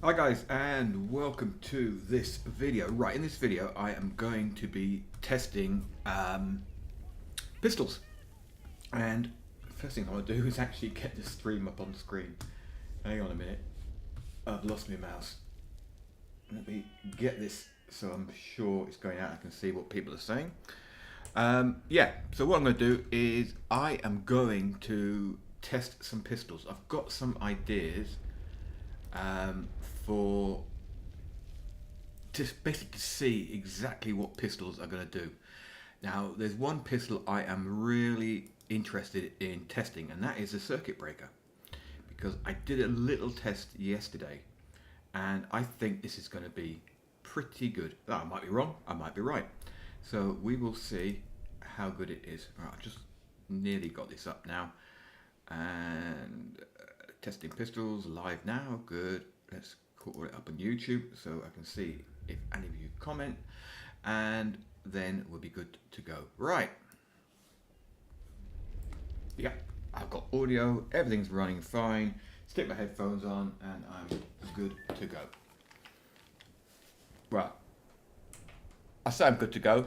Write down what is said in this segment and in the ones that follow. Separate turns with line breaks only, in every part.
Hi guys, and welcome to this video. Right, in this video I am going to be testing pistols. And the first thing I want to do is actually get the stream up on the screen. Hang on a minute, I've lost my mouse. Let me get this so I'm sure it's going out. I can see what people are saying. Yeah, so what I'm going to do is I am going to test some pistols. I've got some ideas for just basically to see exactly what pistols are going to do. Now, there's one pistol I am really interested in testing, and that is a circuit breaker, because I did a little test yesterday, and I think this is going to be pretty good. I might be wrong, I might be right. So we will see how good it is. Right, I've just nearly got this up now, and testing pistols live now. Good. Let's call it up on YouTube so I can see if any of you comment, and then we'll be good to go. Right. Yeah, I've got audio, everything's running fine. Stick my headphones on and I'm good to go. Right. I say I'm good to go.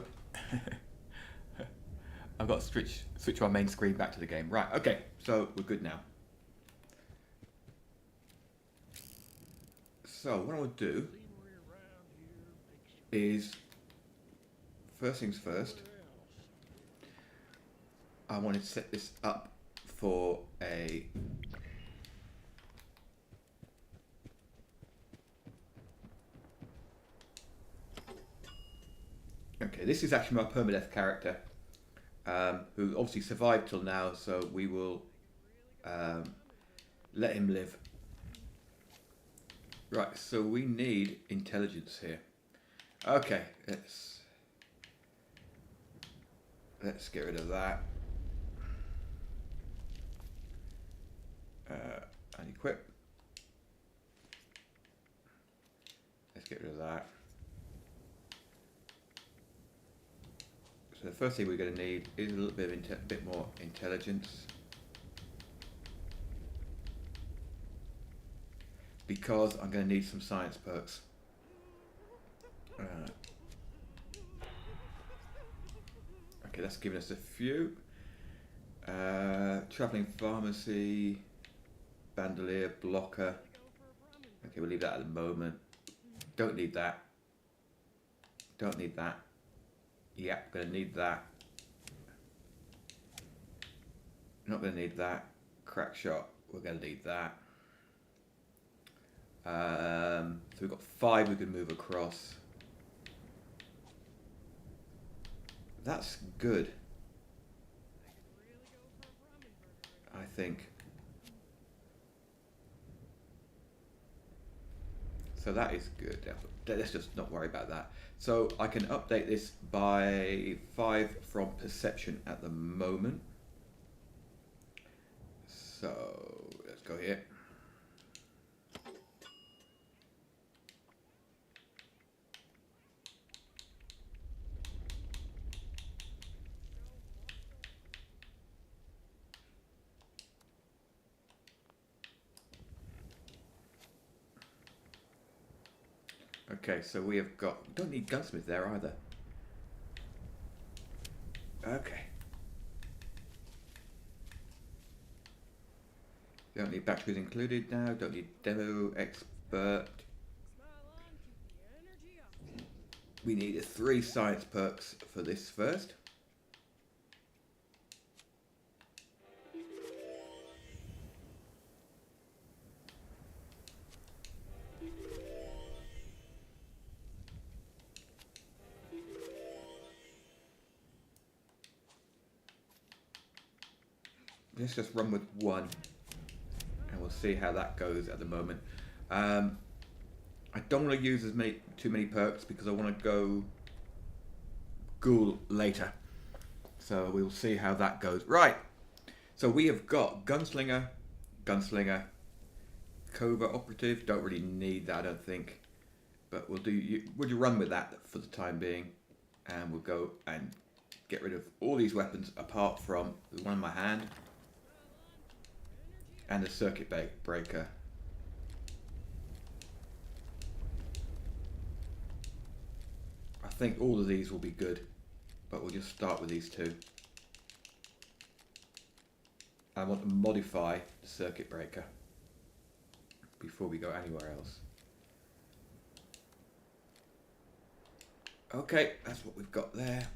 I've got to switch my main screen back to the game. Right, okay, so we're good now. So what I will do is, first things first, I want to set this up for a okay, this is actually my permadeath character, who obviously survived till now, so we will let him live. Right, so we need intelligence here. Okay, let's get rid of that. And equip. Let's get rid of that. So the first thing we're going to need is a little bit of bit more intelligence, because I'm going to need some science perks. Okay, that's given us a few. Traveling pharmacy, bandolier, blocker. Okay, we'll leave that at the moment. Don't need that. Don't need that. Yeah, gonna need that. Not gonna need that. Crack shot, we're gonna need that. So we've got 5 we can move across. That's good, I think. So that is good. Let's just not worry about that. So I can update this by 5 from perception at the moment. So let's go here. Okay, so we have got, don't need gunsmith there either. Okay. Don't need batteries included now, don't need demo expert. We need 3 science perks for this first. Let's just run with 1 and we'll see how that goes at the moment. I don't want to use too many perks because I want to go ghoul later. So we'll see how that goes. Right. So we have got gunslinger, covert operative. Don't really need that, I don't think. But we'll do. Would you run with that for the time being? And we'll go and get rid of all these weapons apart from the one in my hand and the circuit breaker. think all of these will be good, but we'll just start with these two. I want to modify the circuit breaker before we go anywhere else. Okay, that's what we've got there.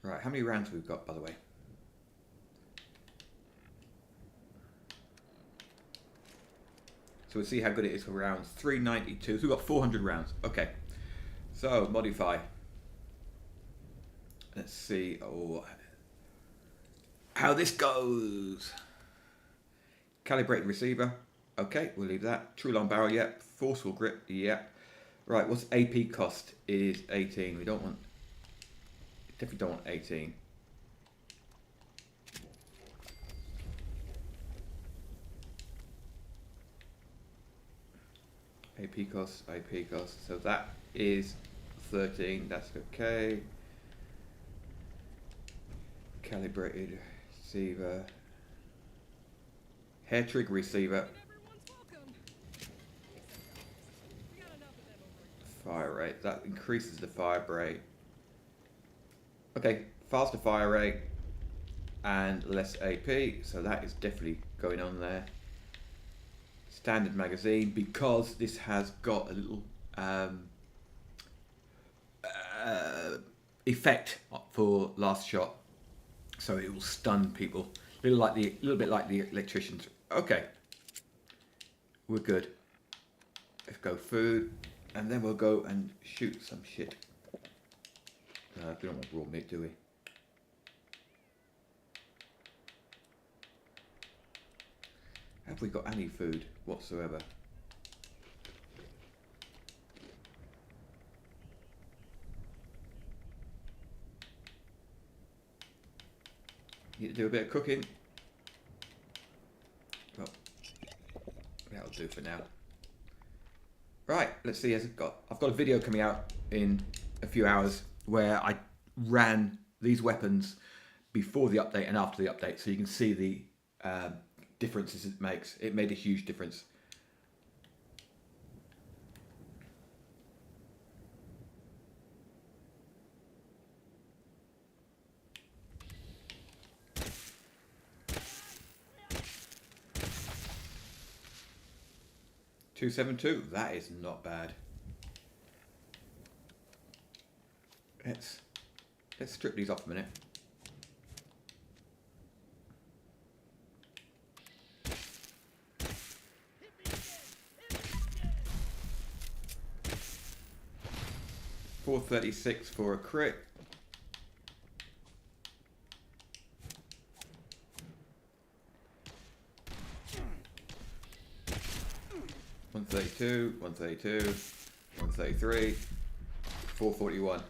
Right, how many rounds we've got, by the way? So we'll see how good it is for rounds. 392. So we've got 400 rounds. Okay. So modify. Let's see how this goes. Calibrated receiver. Okay, we'll leave that. True long barrel, yep. Forceful grip, yep. Right, what's AP cost is 18. We don't want, definitely don't want 18. AP cost. So that is 13. That's okay. Calibrated receiver. Hair trigger receiver. Fire rate. That increases the fire rate. Okay, faster fire rate and less AP. So that is definitely going on there. Standard magazine, because this has got a little effect for last shot, so it will stun people. A little bit like the electricians. Okay, we're good. Let's go food, and then we'll go and shoot some shit. We don't want raw meat, do we? Have we got any food whatsoever? Need to do a bit of cooking. Well, that'll do for now. Right, let's see. I've got a video coming out in a few hours where I ran these weapons before the update and after the update, so you can see the differences it makes. It made a huge difference. .272, that is not bad. Let's strip these off a minute. .436 for a crit. .132, 132, 133, 441.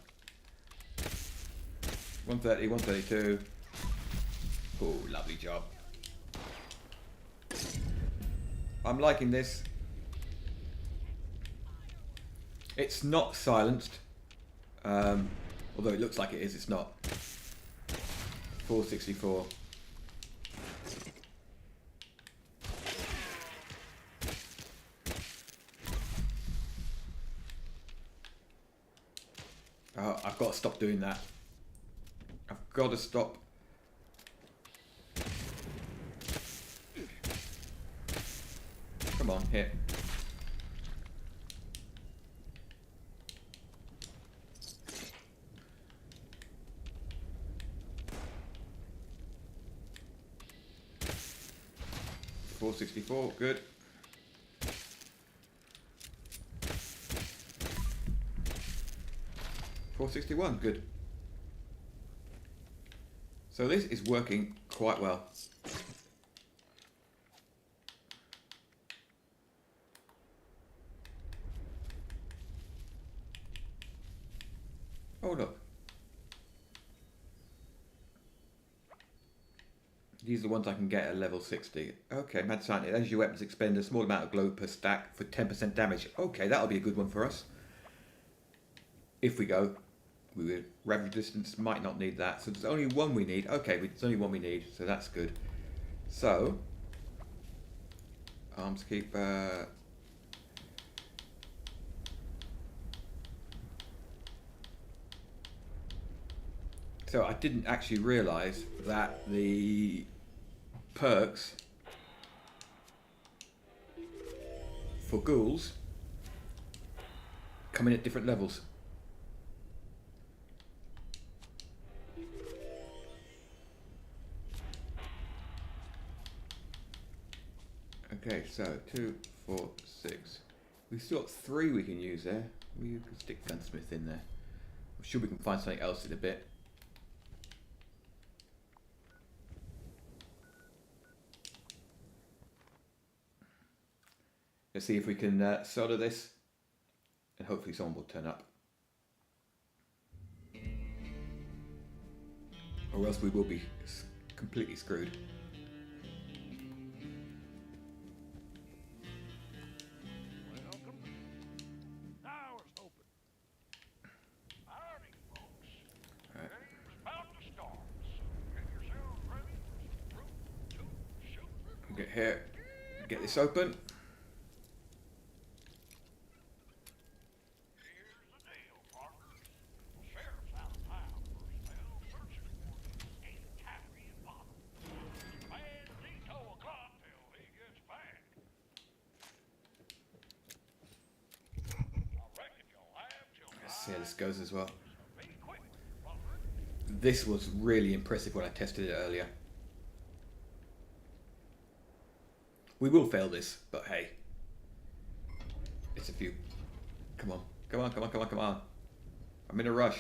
130, 132. Oh, lovely job. I'm liking this. It's not silenced. Although it looks like it is, it's not. 464. Oh, I've got to stop doing that. I've got to stop. Come on, hit. .464, good. .461, good. So this is working quite well. Oh look. These are the ones I can get at level 60. Okay, Mad Scientist. As your weapons expend a small amount of glow per stack for 10% damage. Okay, that'll be a good one for us. If we go. Ravage distance might not need that. So there's only one we need. Okay, there's only one we need. So that's good. So. Arms keeper. So I didn't actually realise that the perks for ghouls come in at different levels. Okay, so 2, 4, 6. We've still got 3 we can use there. We can stick gunsmith in there. I'm sure we can find something else in a bit. Let's see if we can solder this, and hopefully someone will turn up. Or else we will be completely screwed. Get here, get this open. Let's see how this goes as well. This was really impressive when I tested it earlier. We will fail this, but hey. It's a few. Come on. Come on, come on, come on, come on. I'm in a rush.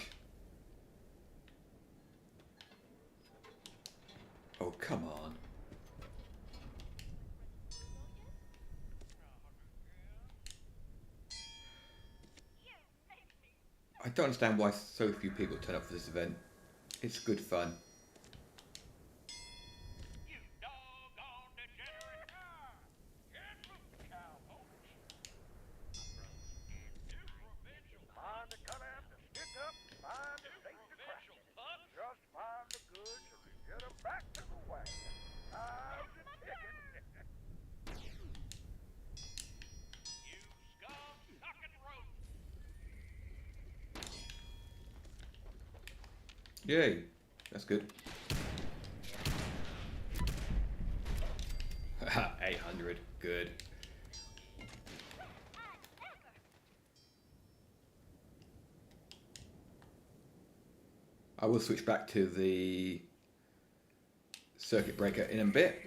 Oh, come on. I don't understand why so few people turn up for this event. It's good fun. Yay, that's good. 800, good. I will switch back to the circuit breaker in a bit.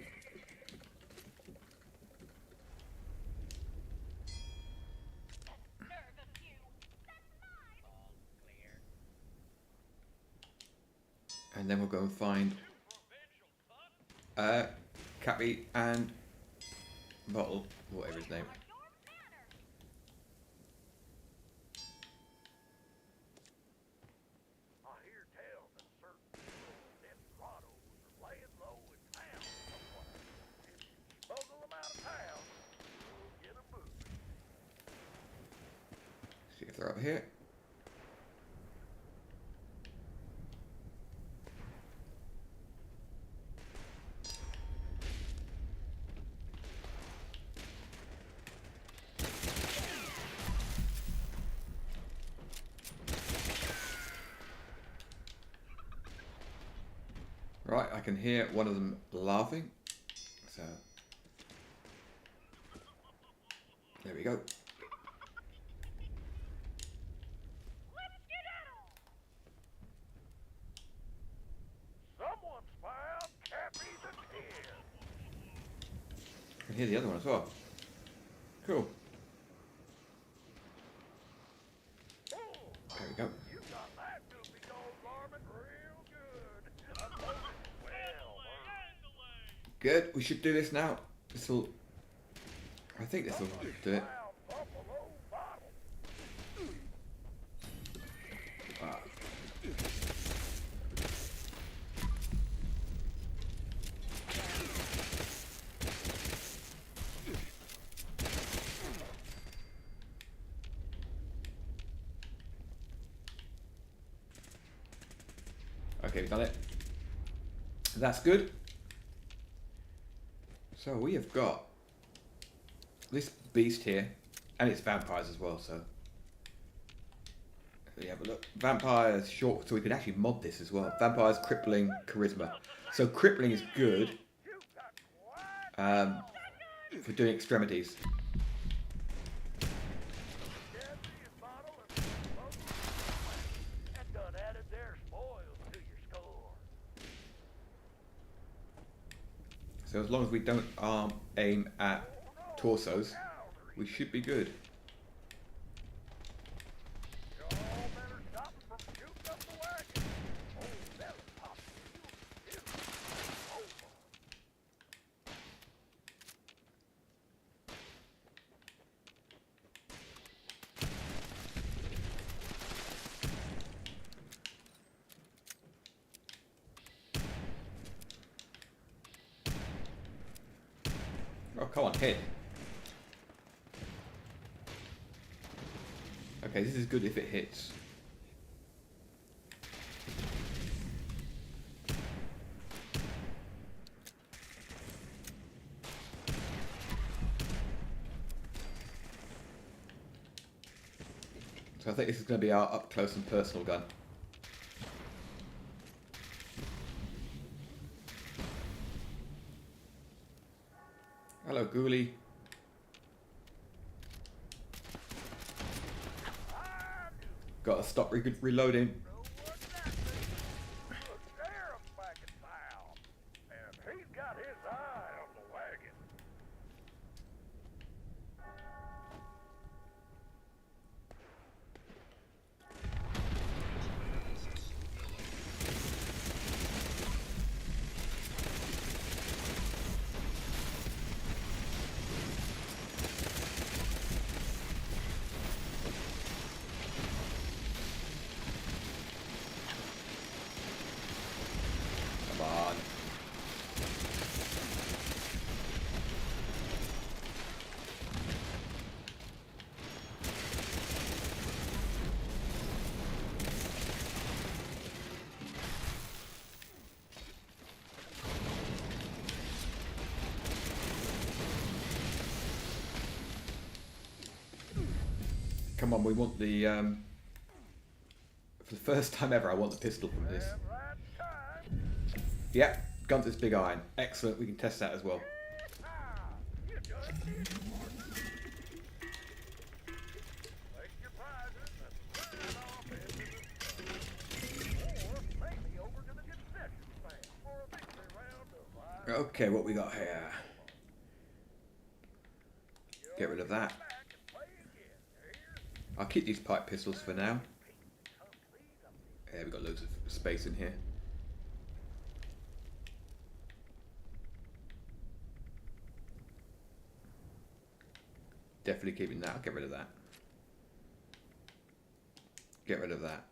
And then we'll go and find Cappy and Bottle, whatever his name. See if they're up here. Right, I can hear one of them laughing. So there we go.
Someone's found Cappy the Kid.
I can hear the other one as well. Cool. There we go.
You got that goofy gold garment real good. Well earned.
Good, we should do this now. This will... I think this will do it.
Found Buffalo Bottle.
Ah. Okay, we've done it. That's good. So we have got this beast here, and it's vampires as well, so Let me have a look. Vampires short, so we could actually mod this as well. Vampires, crippling, charisma. So crippling is good for doing extremities.
Deputy's bottle of and done added their spoils to your score.
So as long as we don't aim at torsos, we should be good.
Y'all better stop him from shooting up the wagon. Old belly pop you. Over.
Oh, come on, hit. Okay, this is good if it hits. So I think this is going to be our up close and personal gun. Hello, Ghoulie. Got to stop reloading.
Know what that means? The sheriff's back in town, and he's got his eye on the wagon.
Come on. Come on, we want the for the first time ever I want the pistol from this.
And that's time.
Yep, Gunther's Big Iron. Excellent, we can test that as well.
You done did, partner. Take your prizes and turn off into the sun. Or maybe over to the concession stand for a victory round of
Okay, what we got here? Get rid of that.
back and play again. Here's
I'll keep these pipe pistols for now. Yeah, we've got loads of space in here. Definitely keeping that. I'll get rid of that. Get rid of that.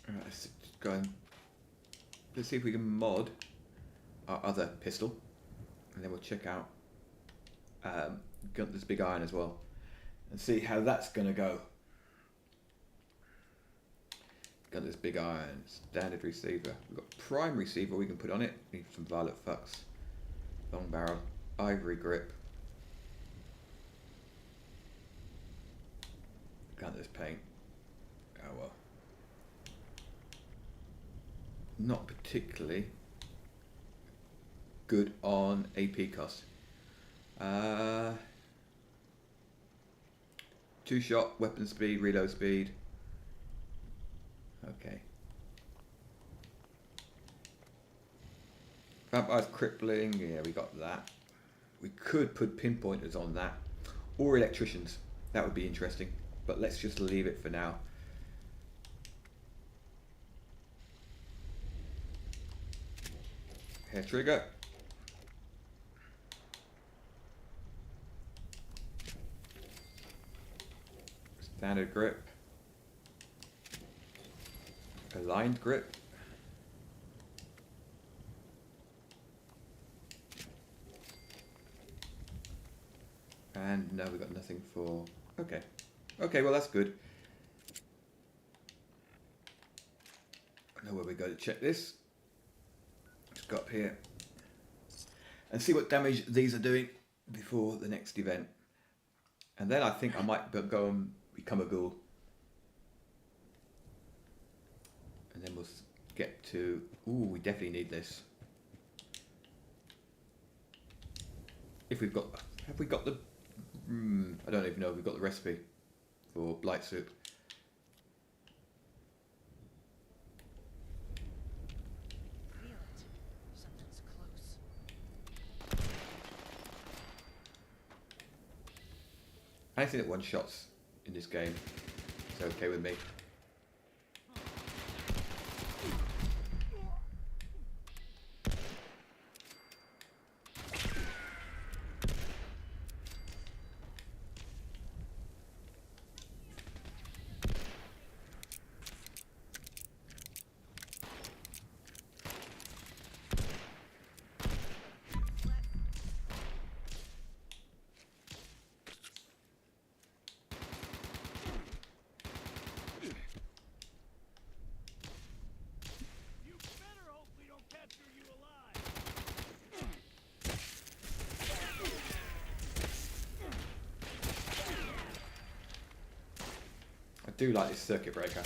Alright, let's go and let's see if we can mod our other pistol, and then we'll check out Gunther's Big Iron as well, and see how that's gonna go. Gunther's Big Iron, standard receiver. We've got prime receiver we can put on it. Need some violet fucks. Long barrel, ivory grip. Gunther's paint. Oh well. Not particularly good on AP cost. 2-shot, weapon speed, reload speed. Okay. Vampire's crippling, yeah, we got that. We could put pinpointers on that, or electricians. That would be interesting, but let's just leave it for now. Hair trigger. Standard grip. Aligned grip. And now we've got nothing for... Okay. Okay, well that's good. I know where we go to check this. Just go up here. And see what damage these are doing before the next event. And then I think I might go and become a ghoul. And then we'll get to... Ooh, we definitely need this. If we've got... Have we got the... I don't even know if we've got the recipe for blight soup.
Feel it. Something's close.
Anything that one-shots in this game is okay with me.
You better hope we don't capture you alive.
I do like this circuit breaker.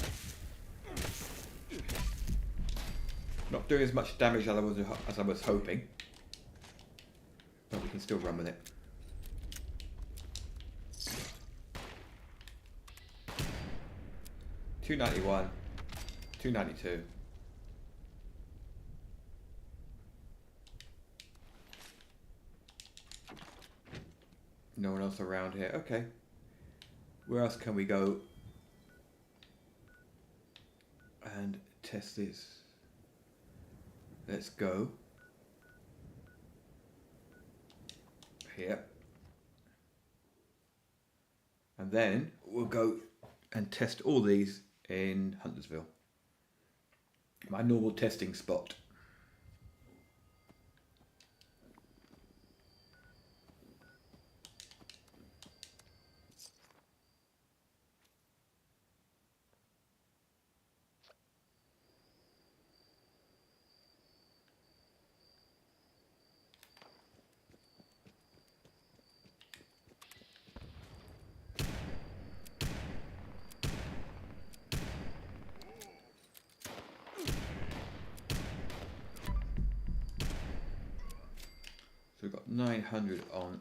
Not doing as much damage as I was hoping, but we can still run with it. $291, $292. No one else around here. Okay. Where else can we go and test this? Let's go here. And then we'll go and test all these in Huntersville. My normal testing spot. So we've got 900 on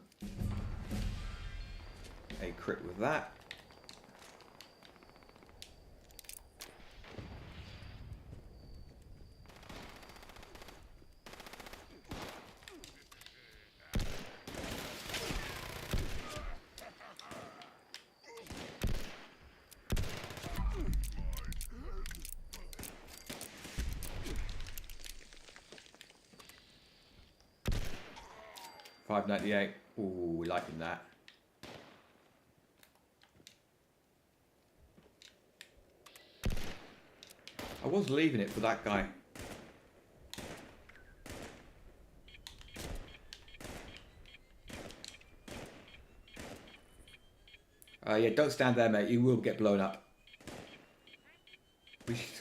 a crit with that. $5.98. Ooh, we liking that. I was leaving it for that guy. Yeah, don't stand there, mate. You will get blown up.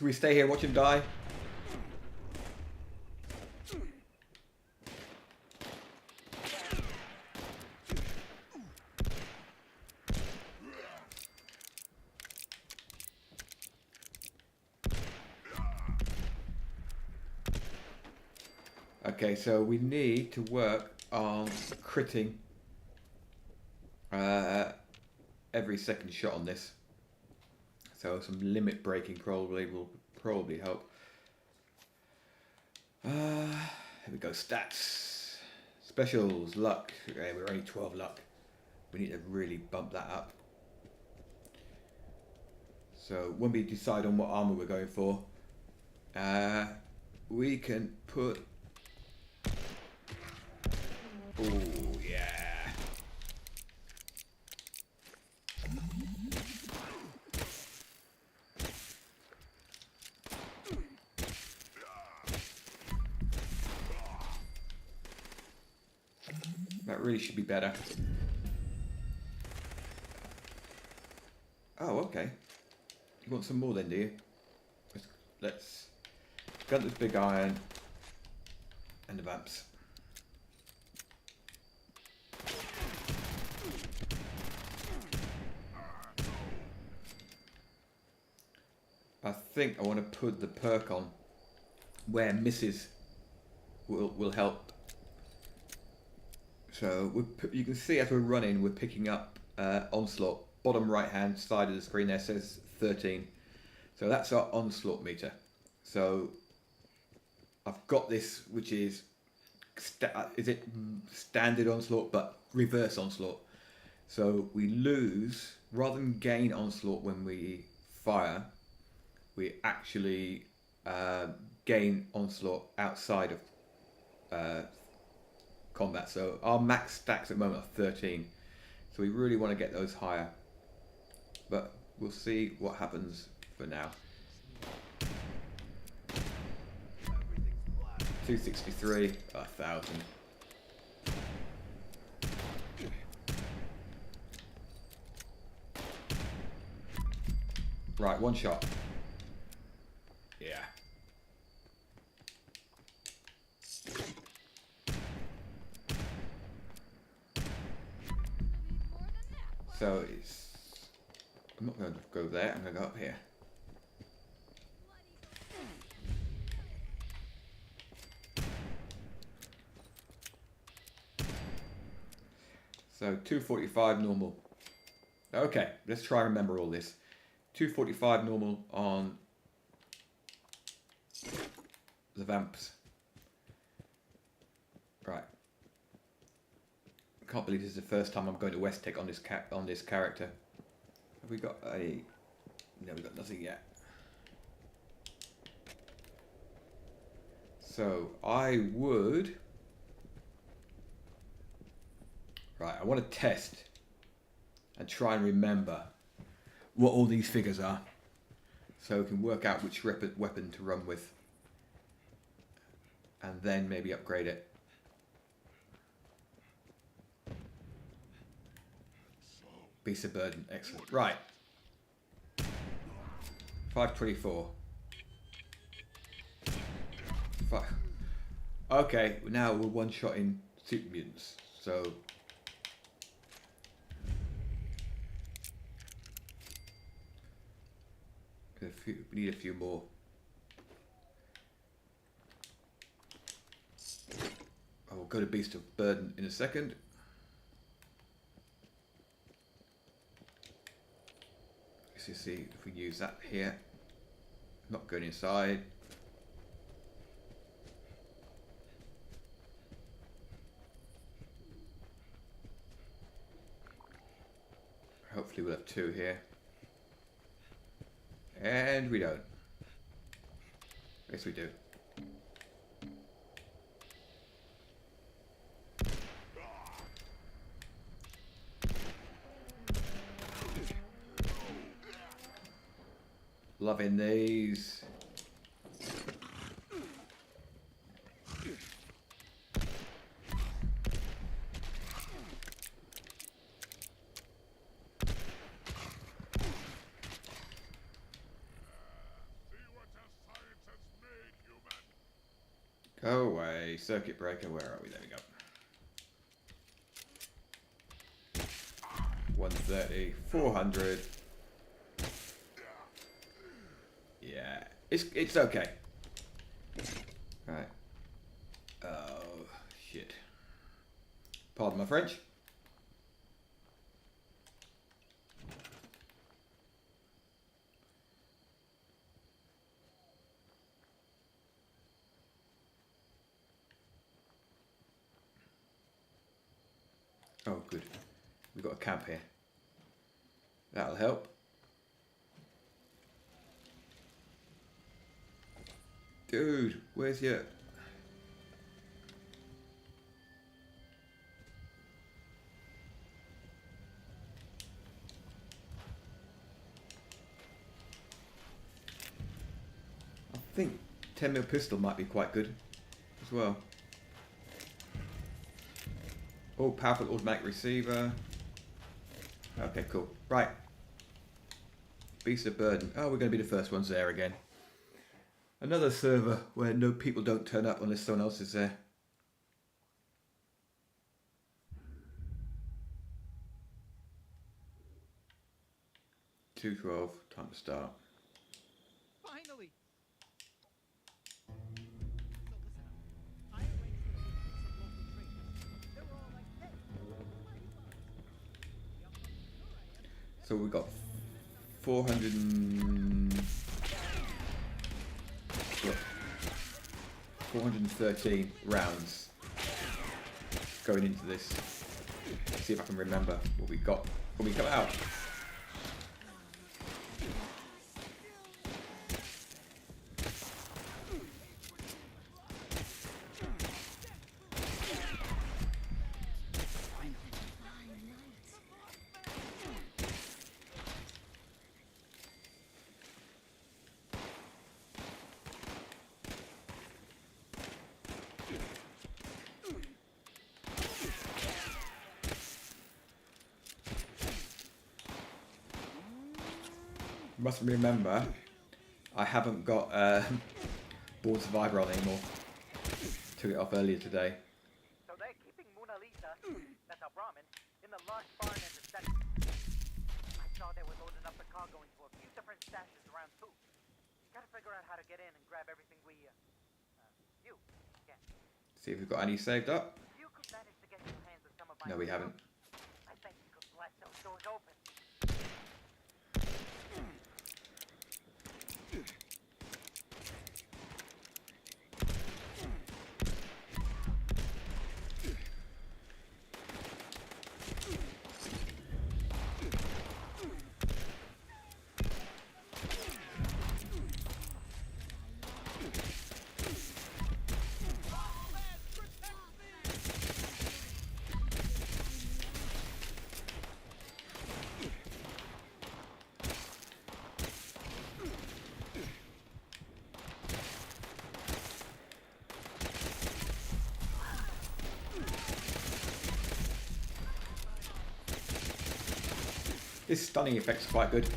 We stay here and watch him die? Okay, so we need to work on critting every second shot on this. So some limit breaking probably will help. Here we go, stats. Specials, luck. Okay, we're only 12 luck. We need to really bump that up. So when we decide on what armor we're going for, we can put Oh, yeah. That really should be better. Oh, okay. You want some more then, do you? Let's gun this big iron and the vamps. I think I want to put the perk on where misses will help. So you can see as we're running, we're picking up onslaught. Bottom right hand side of the screen there says 13. So that's our onslaught meter. So I've got this, which is standard onslaught, but reverse onslaught. So we lose rather than gain onslaught when we fire. We actually gain onslaught outside of combat. So our max stacks at the moment are 13. So we really want to get those higher. But we'll see what happens for now. 263, 1,000. Right, one shot. Yeah. So it's... I'm not going to go there, I'm going to go up here. So 245 normal. Okay, let's try and remember all this. 245 normal on the vamps. Right. I can't believe this is the first time I'm going to West Tech on this character. Have we got a... No, we've got nothing yet. So I would... Right, I want to test and try and remember what all these figures are, so we can work out which weapon to run with, and then maybe upgrade it. Beast of Burden, excellent. Right, 524. Okay, now we're one-shotting super mutants, so. We need a few more. I will go to Beast of Burden in a second. Let's see if we use that here. Not going inside. Hopefully we'll have two here. And we don't. Yes, we do. Loving these. Go away, circuit breaker, where are we? There we go. 130, 400. Yeah, it's okay. Right. Oh, shit. Pardon my French. Oh, good. We've got a camp here. That'll help. Dude, where's your... think 10mm pistol might be quite good as well. Oh, powerful automatic receiver. Okay, cool. Right. Beast of Burden. Oh, we're going to be the first ones there again. Another server where no people don't turn up unless someone else is there. 2:12. Time to start.
Finally! So listen up. I arranged to meet with some local traders. They were all like, hey, money bugs. Yup, sure I am.
So we've got 400 and... look, 413 rounds going into this. Let's see if I can remember what we got when we come out. Must remember, I haven't got Born Survivor on anymore. Took it off earlier today.
So they're keeping Mona Lisa, that's our Brahmin, in the lost barn at the center. I saw they were loading up the cargo into a few different stashes around too. Gotta figure out how to get in and grab everything we, you can.
See if we've got any saved up.
You could manage to get your hands on some of my...
No, we haven't.
I bet you could blast those doors open.
This stunning effect's quite good.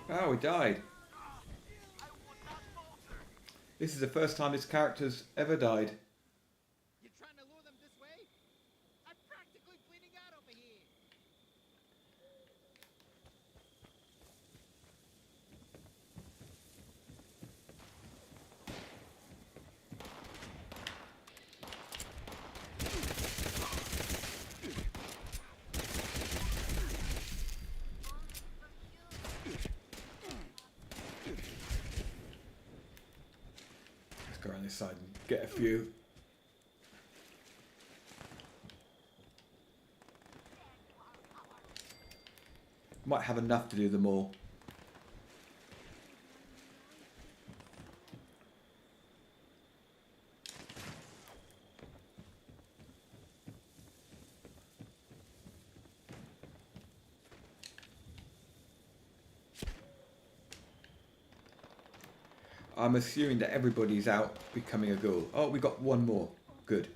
Oh, we died. This is the first time this character's ever died.
You trying to lure them this way? I'm practically bleeding out over here.
Let's go around this side and get a few. Might have enough to do them all. I'm assuming that everybody's out becoming a ghoul. Oh, we got one more. Good.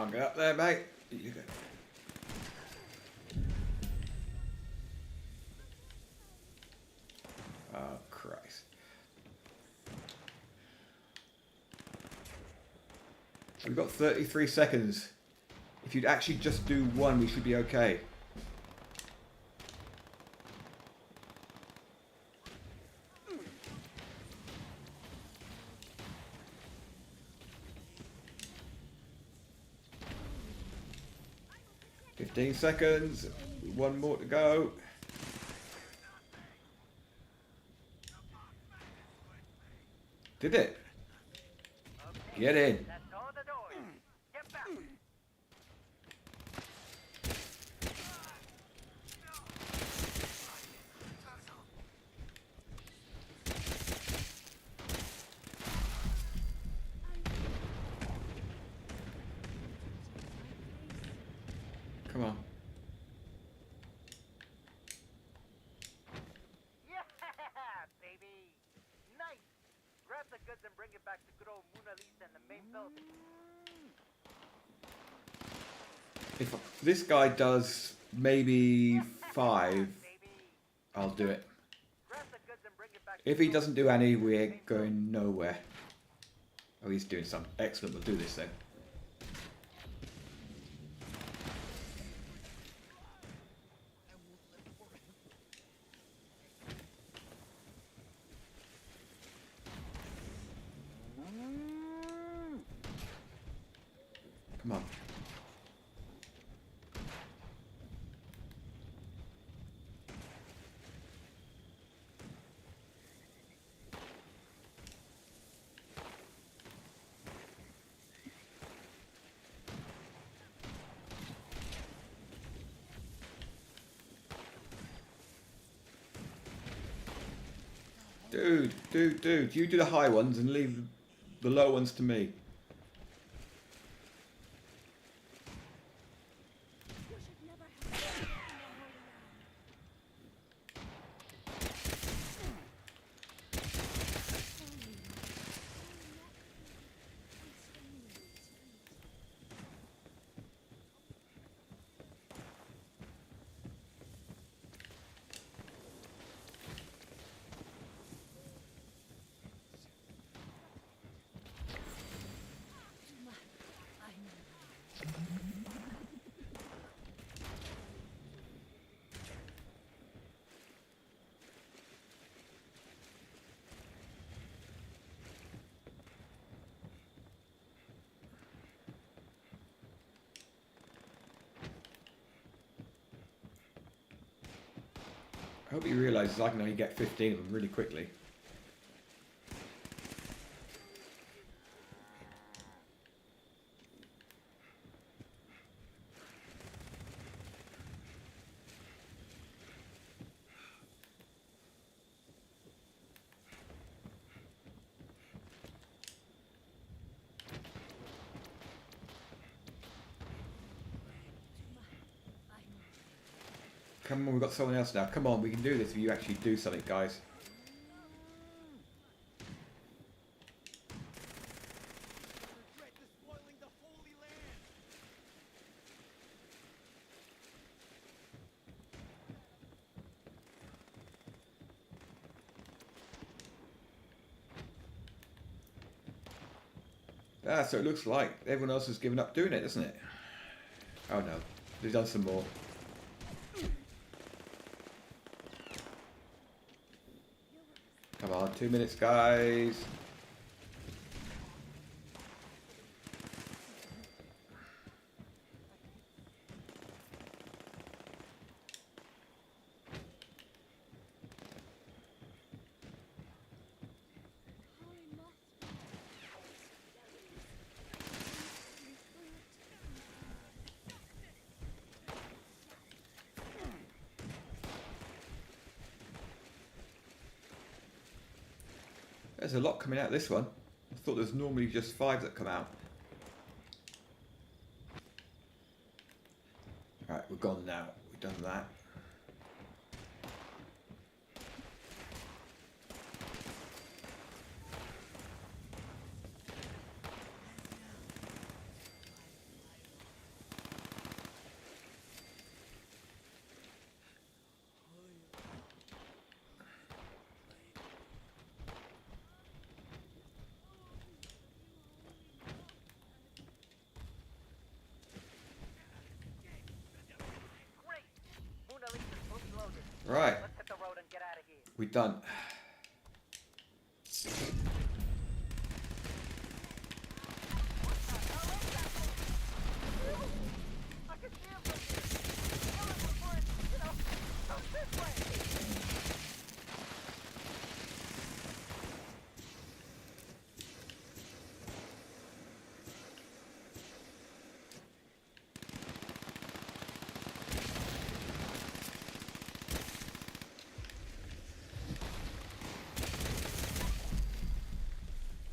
Can't get up there, mate. You go. Oh, Christ. We've got 33 seconds. If you'd actually just do one, we should be okay. "15 seconds. One more to go." Did it?
Okay,
Get in.
that's all the doors. Get back.
Come on.
Yeah, baby. Nice. Grab the goods and bring it back to good old Mona Lisa in the main building.
If this guy does maybe 5,
Baby.
I'll do it.
Grab the goods and bring it back.
If he doesn't do any, we ain't going nowhere. Oh, he's doing some. Excellent, we'll do this then.
I won't live for it.
Come on. Dude, you do the high ones and leave the low ones to me.
You should never have left in the Holy
I hope he realises I can only get 15 of them really quickly. Come on, we've got someone else now. Come on, we can do this if you actually do something, guys.
Regret despoiling the Holy Land.
Ah, so it looks like everyone else has given up doing it, doesn't it? Oh no, they've done some more. Come on, 2 minutes, guys. There's a lot coming out of this one. I thought there's normally just 5 that come out. Alright, we're gone now. We've done that. Right,
Let's hit the road and get out of here.
we're done.
I can see him from here. Tell him before it, goes this way.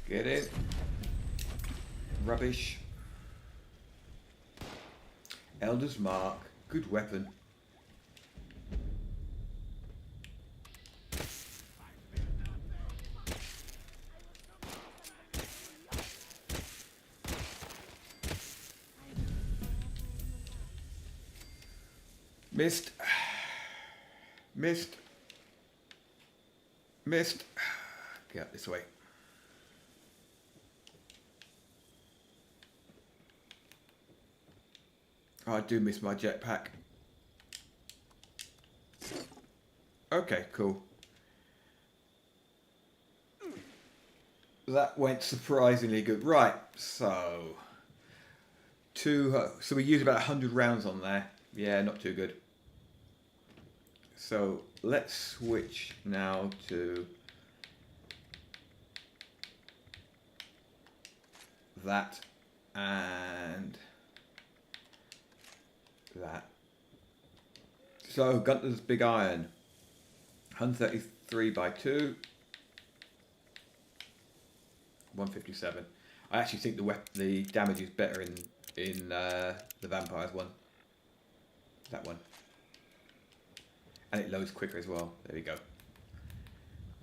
Get in. Rubbish. Elder's Mark. Good weapon. Missed. Missed. Missed. Get out this way. Oh, I do miss my jetpack. Okay, cool. That went surprisingly good. Right, so so we used about 100 rounds on there. Yeah, not too good. So let's switch now to that and that. So Gunther's Big Iron, 133 by 2, 157. I actually think the damage is better in the Vampires one. That one. And it loads quicker as well. There we go.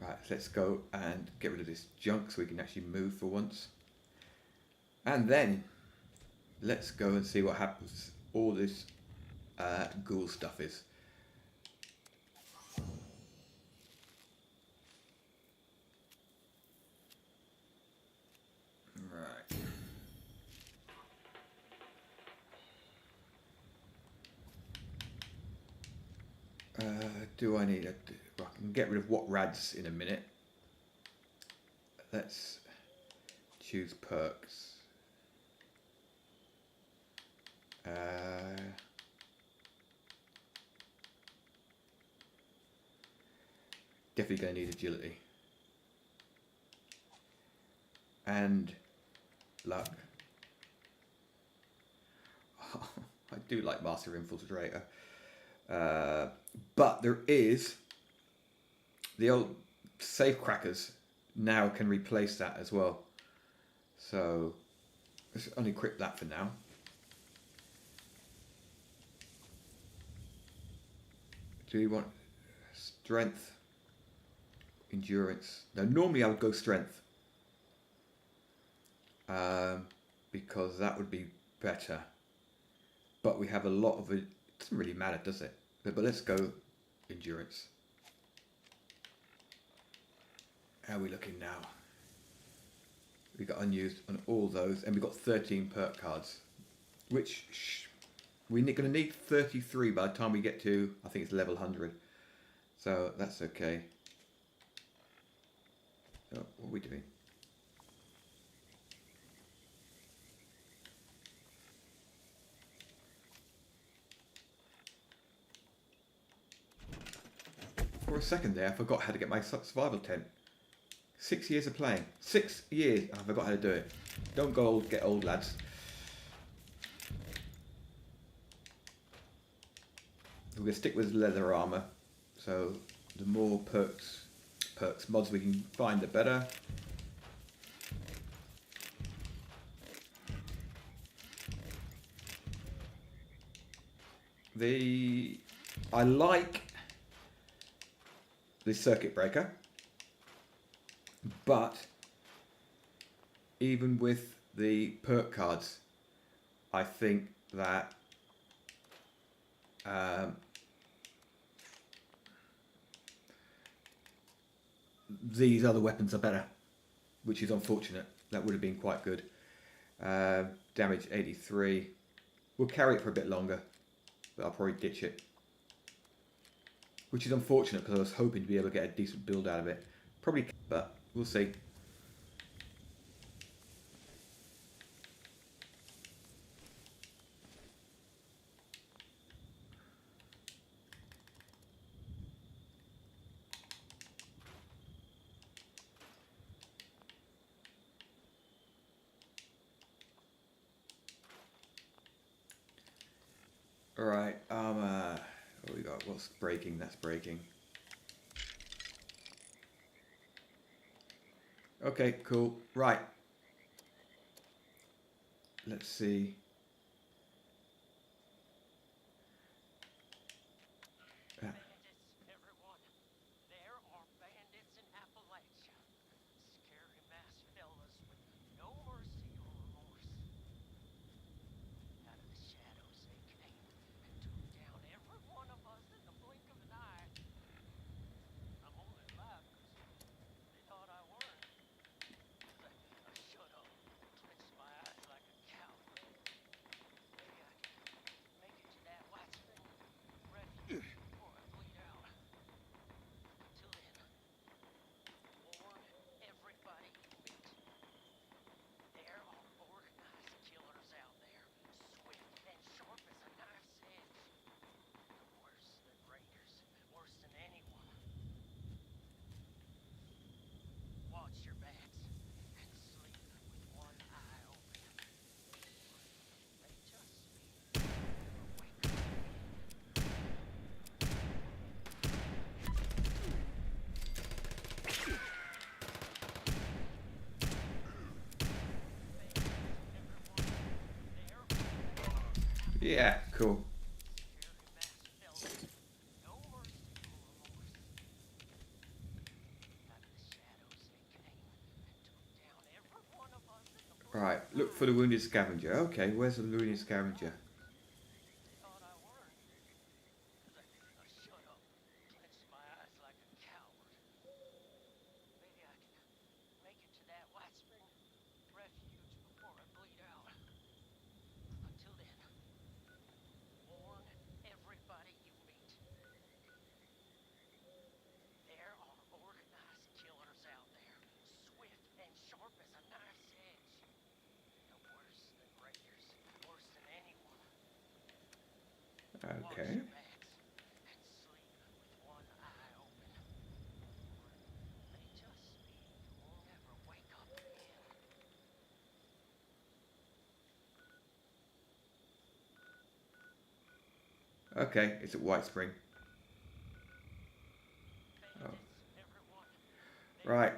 Right, let's go and get rid of this junk so we can actually move for once. And then let's go and see what happens. All this ghoul stuff is. Right. Do I need a... Well, I can get rid of what rads in a minute. Let's choose perks. Definitely going to need agility. And luck. I do like Master Infiltrator. But there is the old safe crackers now can replace that as well. So let's unequip that for now. Do we want strength, endurance? Now normally I would go strength because that would be better. But we have a lot of it. Doesn't really matter, does it? But let's go endurance. How are we looking now? We got unused on all those, and we got 13 perk cards, which we're going to need 33 by the time we get to, I think it's level 100. So that's okay. So what are we doing? For a second there, I forgot how to get my survival tent. 6 years of playing. 6 years, I forgot how to do it. Don't go old, get old, lads. We're going to stick with leather armour. So the more mods we can find, the better. I like the circuit breaker, but even with the perk cards, I think that these other weapons are better, which is unfortunate. That would have been quite good. Damage 83. We'll carry it for a bit longer, but I'll probably ditch it. which is unfortunate because I was hoping to be able to get a decent build out of it. Probably, but we'll see. Alright, what we got? What's breaking? That's breaking. Okay, cool. Right. Let's see.
Bandits, everyone. There are bandits in Appalachia. Scary masked fellas with no mercy or remorse. Out of the shadows they came and took down every one of us in the blink of an eye. I'm only alive because they thought I weren't. I shut up, clenched my eyes like a coward. Maybe I can make it to that white spring refuge before I bleed out. Until then, warn everybody you meet. There are organized killers out there, swift and sharp as a knife's edge. Worse than raiders, worse than anyone. Watch your backs and sleep with one eye open. They just sleep, never wake up again.
Yeah, cool. Right, look for the wounded scavenger. Okay, where's the wounded scavenger? Okay. Okay, it's at White Spring. Oh. Right.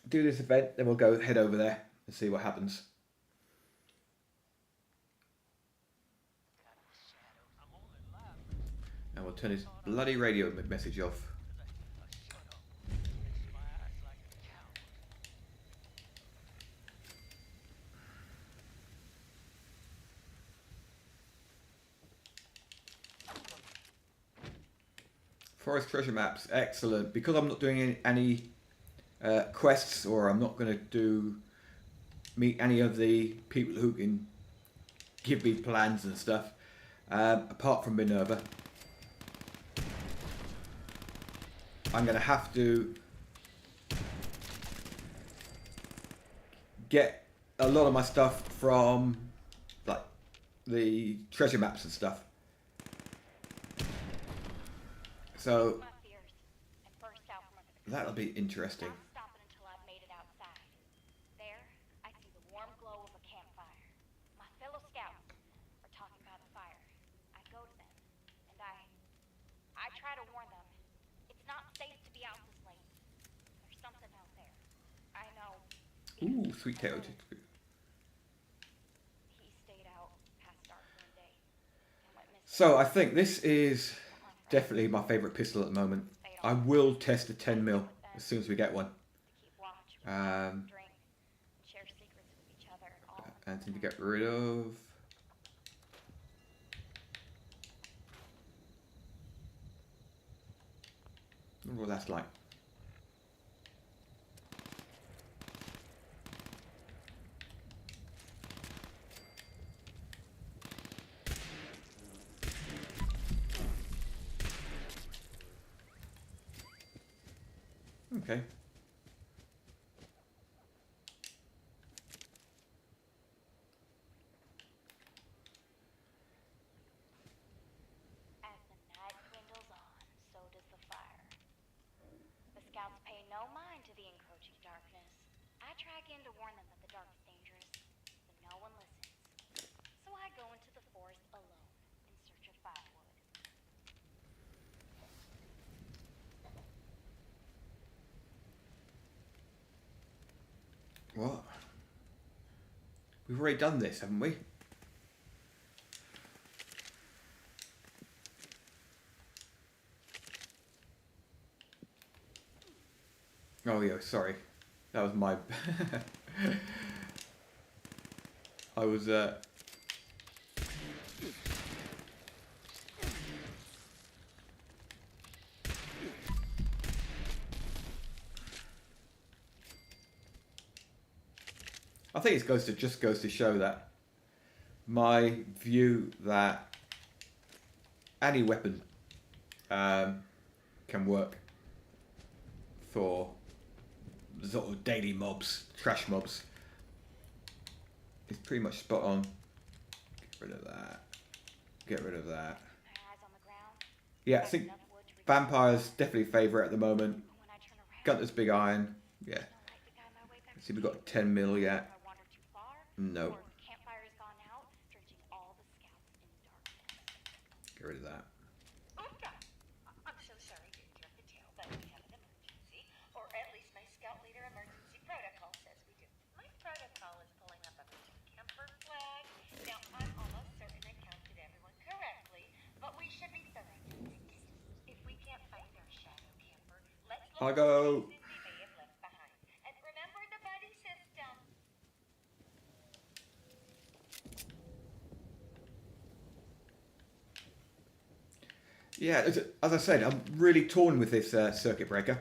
Do this event, then we'll go head over there and see what happens. And we'll turn this bloody radio message off. Forest treasure maps, excellent. Because I'm not doing any quests, or I'm not going to meet any of the people who can give me plans and stuff, apart from Minerva. I'm going to have to get a lot of my stuff from like the treasure maps and stuff. So that'll be interesting.
Not stopping until I've made it outside. There, I see the warm glow of a campfire. My fellow scouts are talking by the fire. I go to them, and I try to warn them. It's not safe to be out this late. There's something out there. I know.
Ooh, sweet tail.
He stayed out past dark one day and went missing.
So I think this is definitely my favourite pistol at the moment. I will test a 10mm as soon as we get one.
To keep watch, drink, and share secrets with each other and all.
Anything to get rid of. I wonder what that's like. Okay.
As the night dwindles on, so does the fire. The scouts pay no mind to the encroaching darkness. I try again to warn them that the dark is dangerous, but no one listens. So I go into the forest alone in search of firewood.
What? We've already done this, haven't we? Oh yeah, sorry. That was my... I was, I think it just goes to show that my view that any weapon can work for sort of daily mobs, trash mobs, is pretty much spot on. Get rid of that. Get rid of that.
My eyes on the ground.
Yeah, I
Find
think
enough wood to reach
Vampire's definitely favourite at the moment.
when I turn around.
Gunter's Big Iron. Yeah.
No light to guide my way back
Let's
to
see, we've
camp.
got 10 mil yet.
Have I wandered too far?
No.
Or the campfire has gone out, drenching all the scouts in darkness.
Get rid of that.
Oofda! I'm so sorry to interrupt the tale, but we have an emergency. Or at least my scout leader emergency protocol says we do. My protocol is pulling up a camper flag. Now, I'm almost certain I counted everyone correctly, but we should be thorough just in case. If we can't find our shadow camper, let's look
I
for
go.
places we may have left behind. And remember the buddy system.
Yeah, as I said, I'm really torn with this circuit breaker.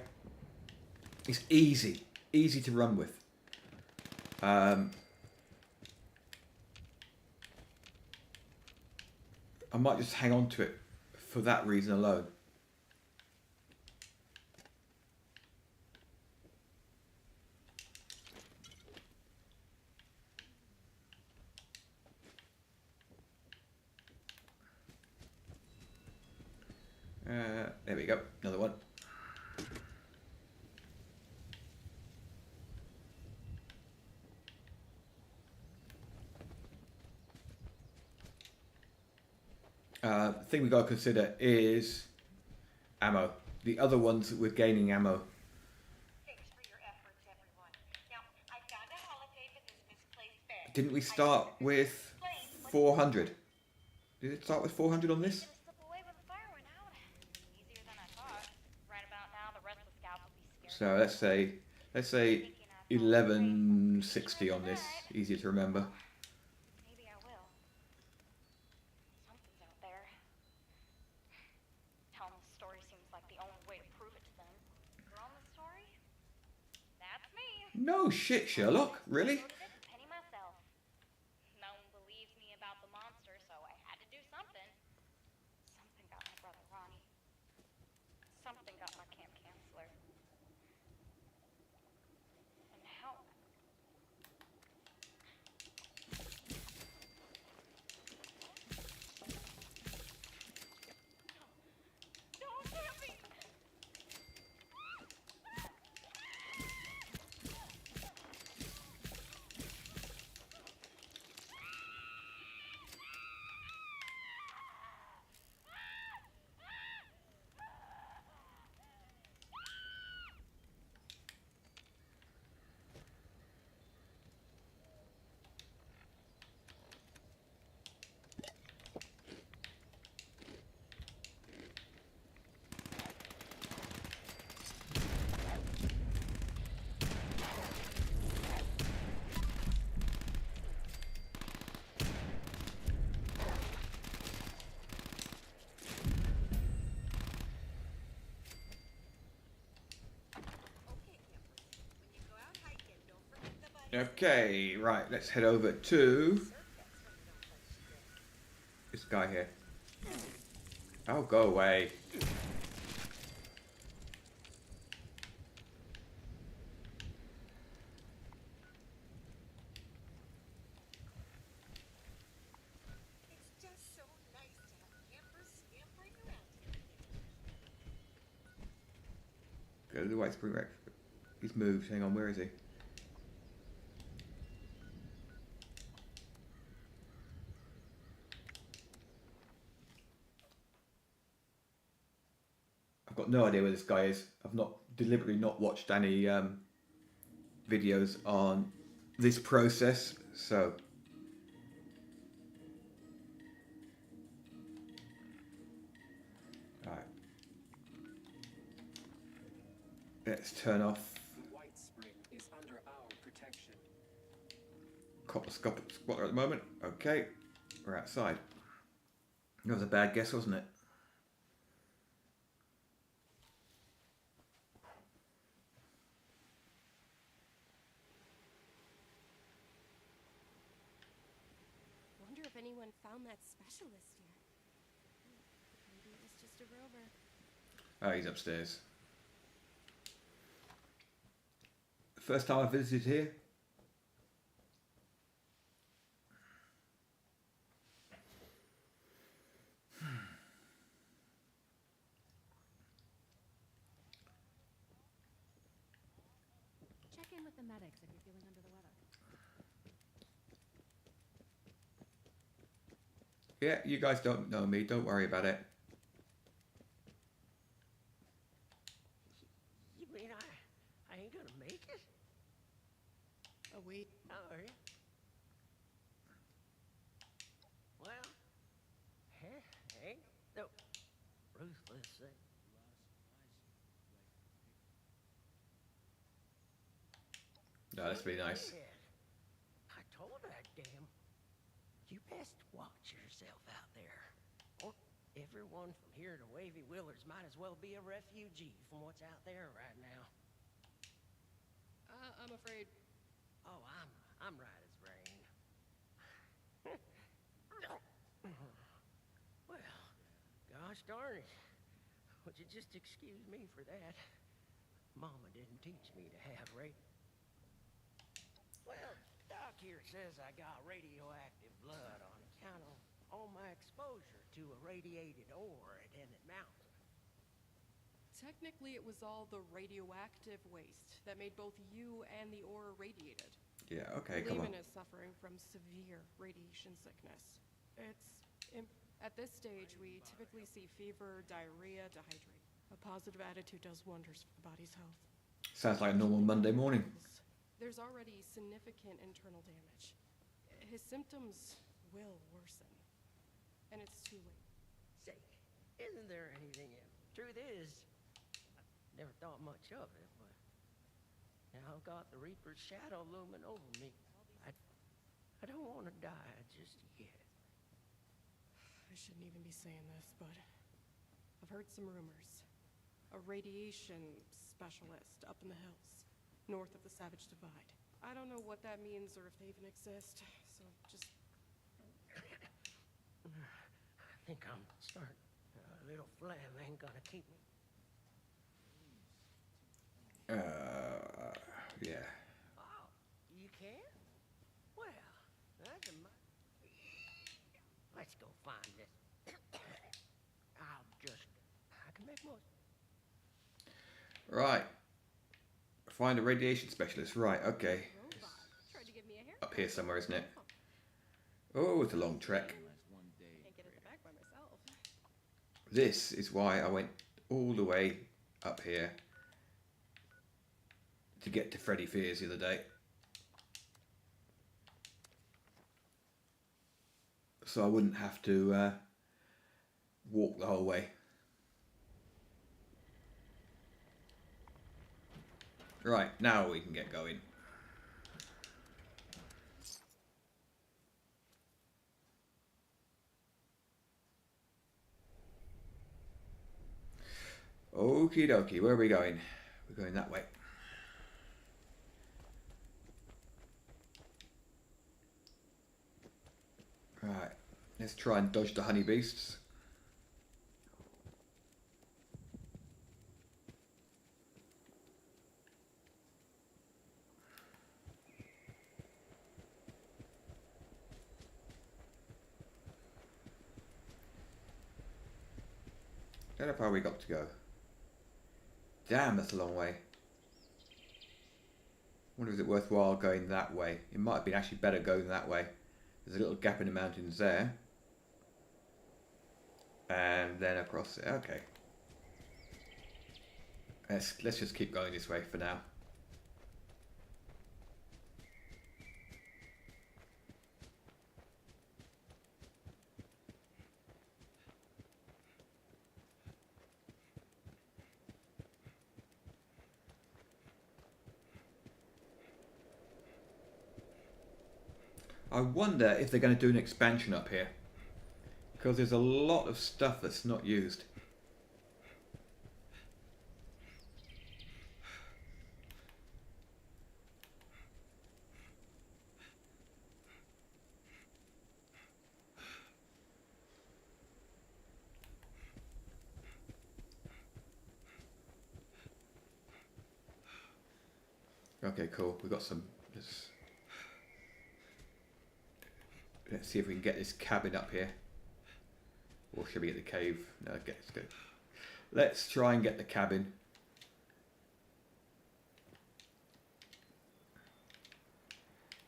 It's easy to run with. I might just hang on to it for that reason alone. There we go, another one. Thing we got to consider is ammo. The other ones we're gaining ammo.
Thanks for your efforts, everyone. Now, I found a holotape in this misplaced bag.
Didn't we start with 400? Did it start with 400 on this?
Didn't slip away when the fire went out. Easier than I thought. Right about now, the rest of the scouts will be scared.
So let's say 1160 on this. Easier to remember.
Maybe I will. Something's out there. Telling the story seems like the only way to prove it to them. You're on the story? That's me.
No shit, Sherlock. Really?
Wrote it, Penny myself. No one believes me about the monster, so I had to do something. Something got my brother Ronnie. Something got my camp counselor. And now don't hit me!
Okay, right. Let's head over to this guy here. Oh, go away. Go to the White Spring Rex. He's moved. Hang on, where is he? I've got no idea where this guy is. I've not deliberately not watched any videos on this process, so all right. Let's turn off
White Spring is under our protection.
copper spotter at the moment. Okay, we're outside. That was a bad guess, wasn't it?
Wonder if anyone found that specialist yet. Maybe it was just a rover.
Oh, he's upstairs. First time I visited here.
Check in with the medics if you're feeling under the weather.
Yeah, you guys don't know me. Don't worry about it.
You mean I ain't gonna make it?
Oh, wait.
How are you? Well, ain't no ruthless thing.
No, that's pretty nice.
Yeah. I told that damn. You best watch yourself out there. Or everyone from here to Wavy Willers might as well be a refugee from what's out there right now.
I'm afraid.
Oh, I'm right as rain. Well, gosh darn it. Would you just excuse me for that? Mama didn't teach me to have Well, Doc here says I got radioactive blood on account of all my exposure to a radiated ore at Emmett Mountain.
Technically, it was all the radioactive waste that made both you and the ore irradiated.
Yeah, okay, come on.
Lehman is suffering from severe radiation sickness. At this stage, we typically see fever, diarrhea, dehydrate. A positive attitude does wonders for the body's health.
Sounds like a normal Monday morning.
There's already significant internal damage. His symptoms will worsen. And it's too late.
Say, isn't there anything in it? Truth is, I never thought much of it, but now I've got the Reaper's shadow looming over me. I don't want to die just yet.
I shouldn't even be saying this, but I've heard some rumors. A radiation specialist up in the hills, north of the Savage Divide. I don't know what that means or if they even exist, so just...
I think I'm starting. A little phlegm ain't gonna keep me.
Yeah.
Oh, you can? Well, that's a let's go find this. I can make more.
Right. Find a radiation specialist. Right, okay.
Robot. Tried to give me a haircut.
Up here somewhere, isn't it? Oh, it's a long trek.
Can't get at the back by myself.
This is why I went all the way up here to get to Freddy Fears the other day. So I wouldn't have to walk the whole way. Right, now we can get going. Okie dokie, where are we going? We're going that way. Right, let's try and dodge the honey beasts. How far we got to go? Damn, that's a long way. Wonder if it's worthwhile going that way. It might have been actually better going that way. There's a little gap in the mountains there. And then across there. Okay. Let's just keep going this way for now. I wonder if they're going to do an expansion up here, because there's a lot of stuff that's not used. Okay, cool. We've got some. Let's see if we can get this cabin up here. Or should we get the cave? No, okay, it's good. Let's try and get the cabin.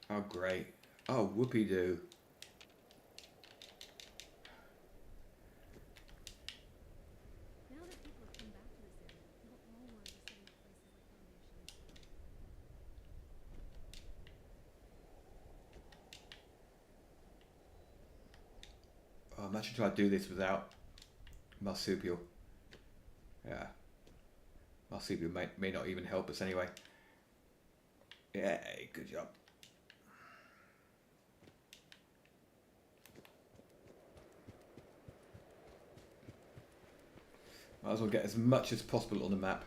Oh, great. Oh, whoopee-doo.
Now that people have come back to this area, they'll all want to stay in places like Foundation.
Oh, I'm actually trying to do this without marsupial. Yeah. Marsupial may not even help us anyway. Yeah, good job. Might as well get as much as possible on the map.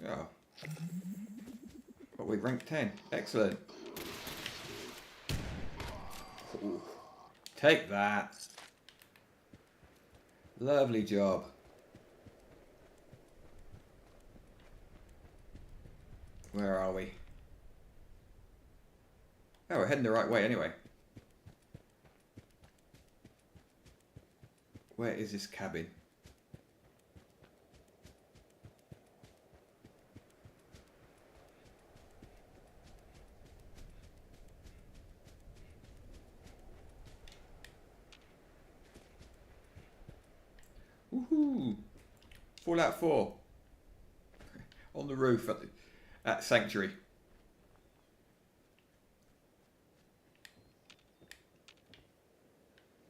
Oh. But we ranked 10. Excellent. Ooh. Take that. Lovely job. Where are we? Oh, we're heading the right way anyway. Where is this cabin? Woohoo! Fallout 4. On the roof at Sanctuary.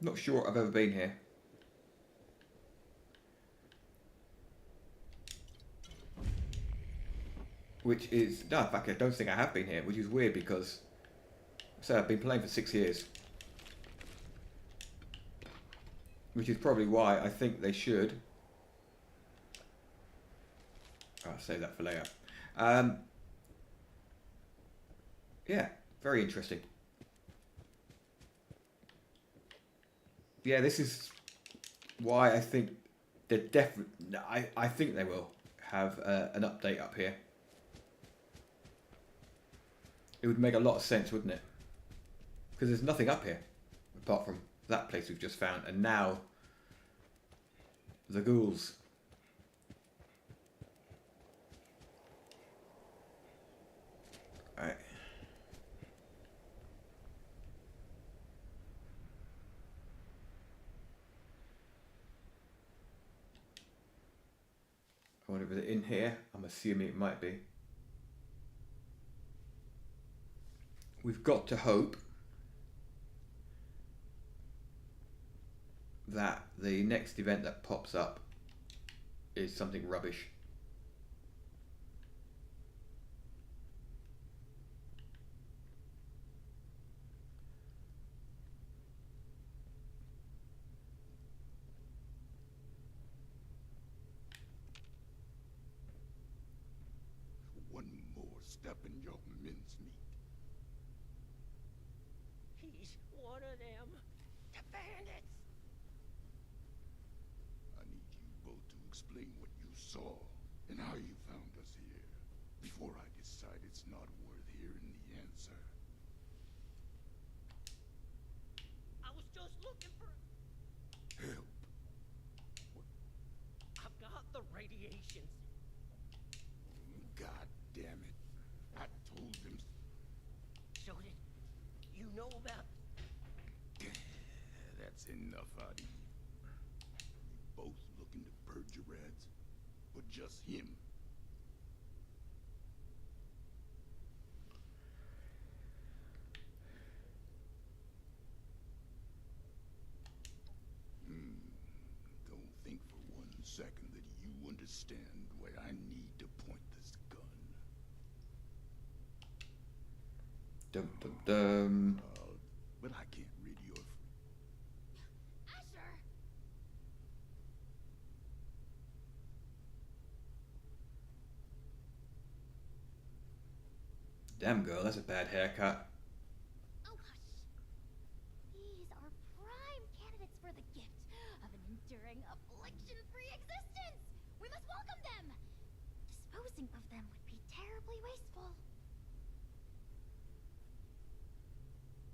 Not sure I've ever been here. Which is, no, in fact I don't think I have been here, which is weird because, so I've been playing for 6 years. Which is probably why I think they should. I'll save that for later. Yeah, very interesting. Yeah, this is why I think they're definitely. I think they will have an update up here. It would make a lot of sense, wouldn't it? Because there's nothing up here apart from that place we've just found, and now the ghouls. Alright. I wonder if it's in here. I'm assuming it might be. We've got to hope that the next event that pops up is something rubbish.
overstepping your mincemeat.
He's one of them. The bandits.
I need you both to explain what you saw and how you found us here before I decide it's not worth hearing the answer.
I was just looking for...
Help.
I've got the radiation.
God damn it. I told them.
So did you know about...
That's enough out of you. You both looking to purge your rats? Or just him? Don't think for 1 second that you understand why I need to point this gun.
Dum dum dum.
But I can't rid you of...
Asher!
Damn girl, that's a bad haircut.
Oh, hush. These are prime candidates for the gift of an enduring, affliction-free existence. We must welcome them. Disposing of them would be terribly wasteful.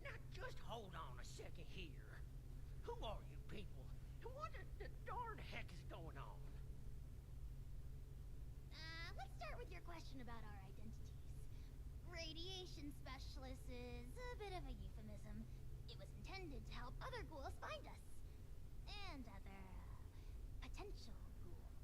Now just hold on a second here. Who are you people? And what the darn heck is going on?
Let's start with your question about our identities. Radiation specialist is a bit of a euphemism. It was intended to help other ghouls find us. And other, potential ghouls.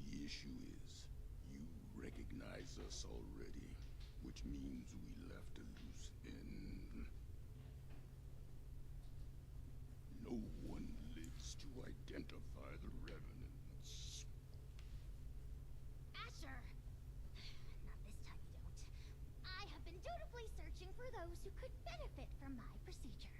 The issue is, you recognize us already, which means we left a loose end. No one lives to identify the revenants.
Asher! Not this time you don't. I have been dutifully searching for those who could benefit from my procedure.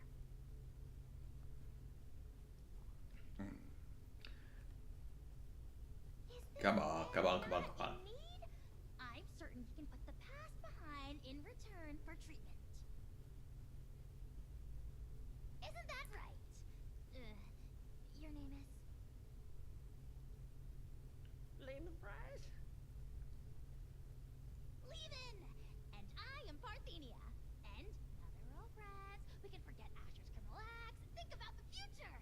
Come on, come on, come on, come on.
Need? I'm certain you can put the past behind in return for treatment. Isn't that right? Your name is?
Lemon Prize?
Levin! And I am Parthenia. And now that we're all friends, we can forget Asher's criminal acts and think about the future.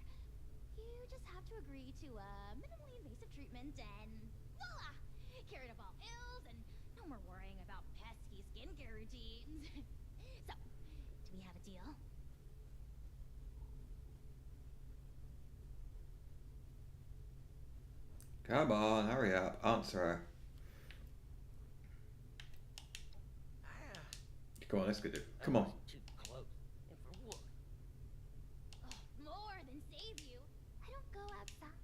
You just have to agree to minimally invasive treatment and voila! Cured of all ills and no more worrying about pesky skincare routines. So, do we have a deal?
Come on, hurry up, answer her. Come on, let's get it. Come on.
Too close. And for what?
More than save you. I don't go outside.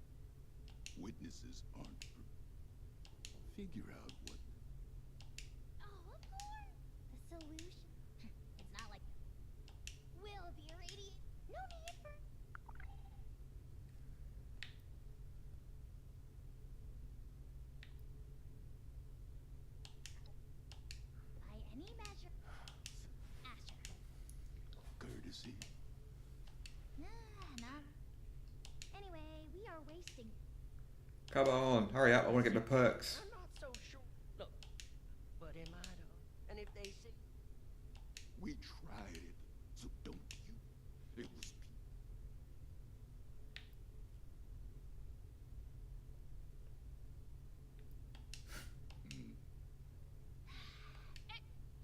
Witnesses aren't... Figure out what...
Oh, of course. The solution. It's not like will be irradiated. No need for. By any measure. Asher.
Courtesy.
Nah. Anyway, we are wasting.
Come on, hurry up, I want to get my perks.
I'm not so sure. Look, but am I though? And if they say...
We tried it, so don't you? It was...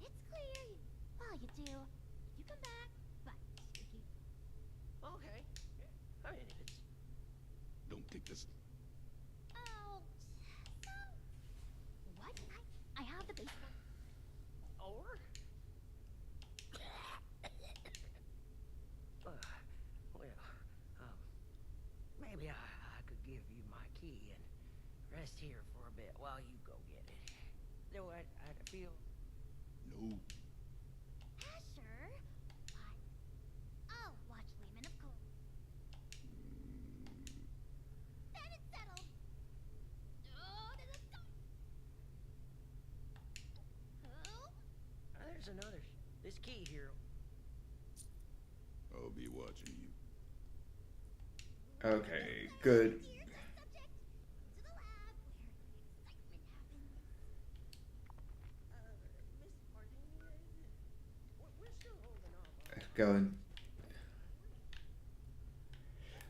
It's clear. Well, you do. You come back, but if you.
Okay. Yeah. I mean, if it's...
Don't take this...
Oh, so. What? I have the baseball.
Or? Well, maybe I could give you my key and rest here for a bit while you go get it. Though I feel...
No.
Asher? What? I'll watch Lehman, of course. Then it's settled.
There's another. This key here.
I'll be watching you.
Okay, good.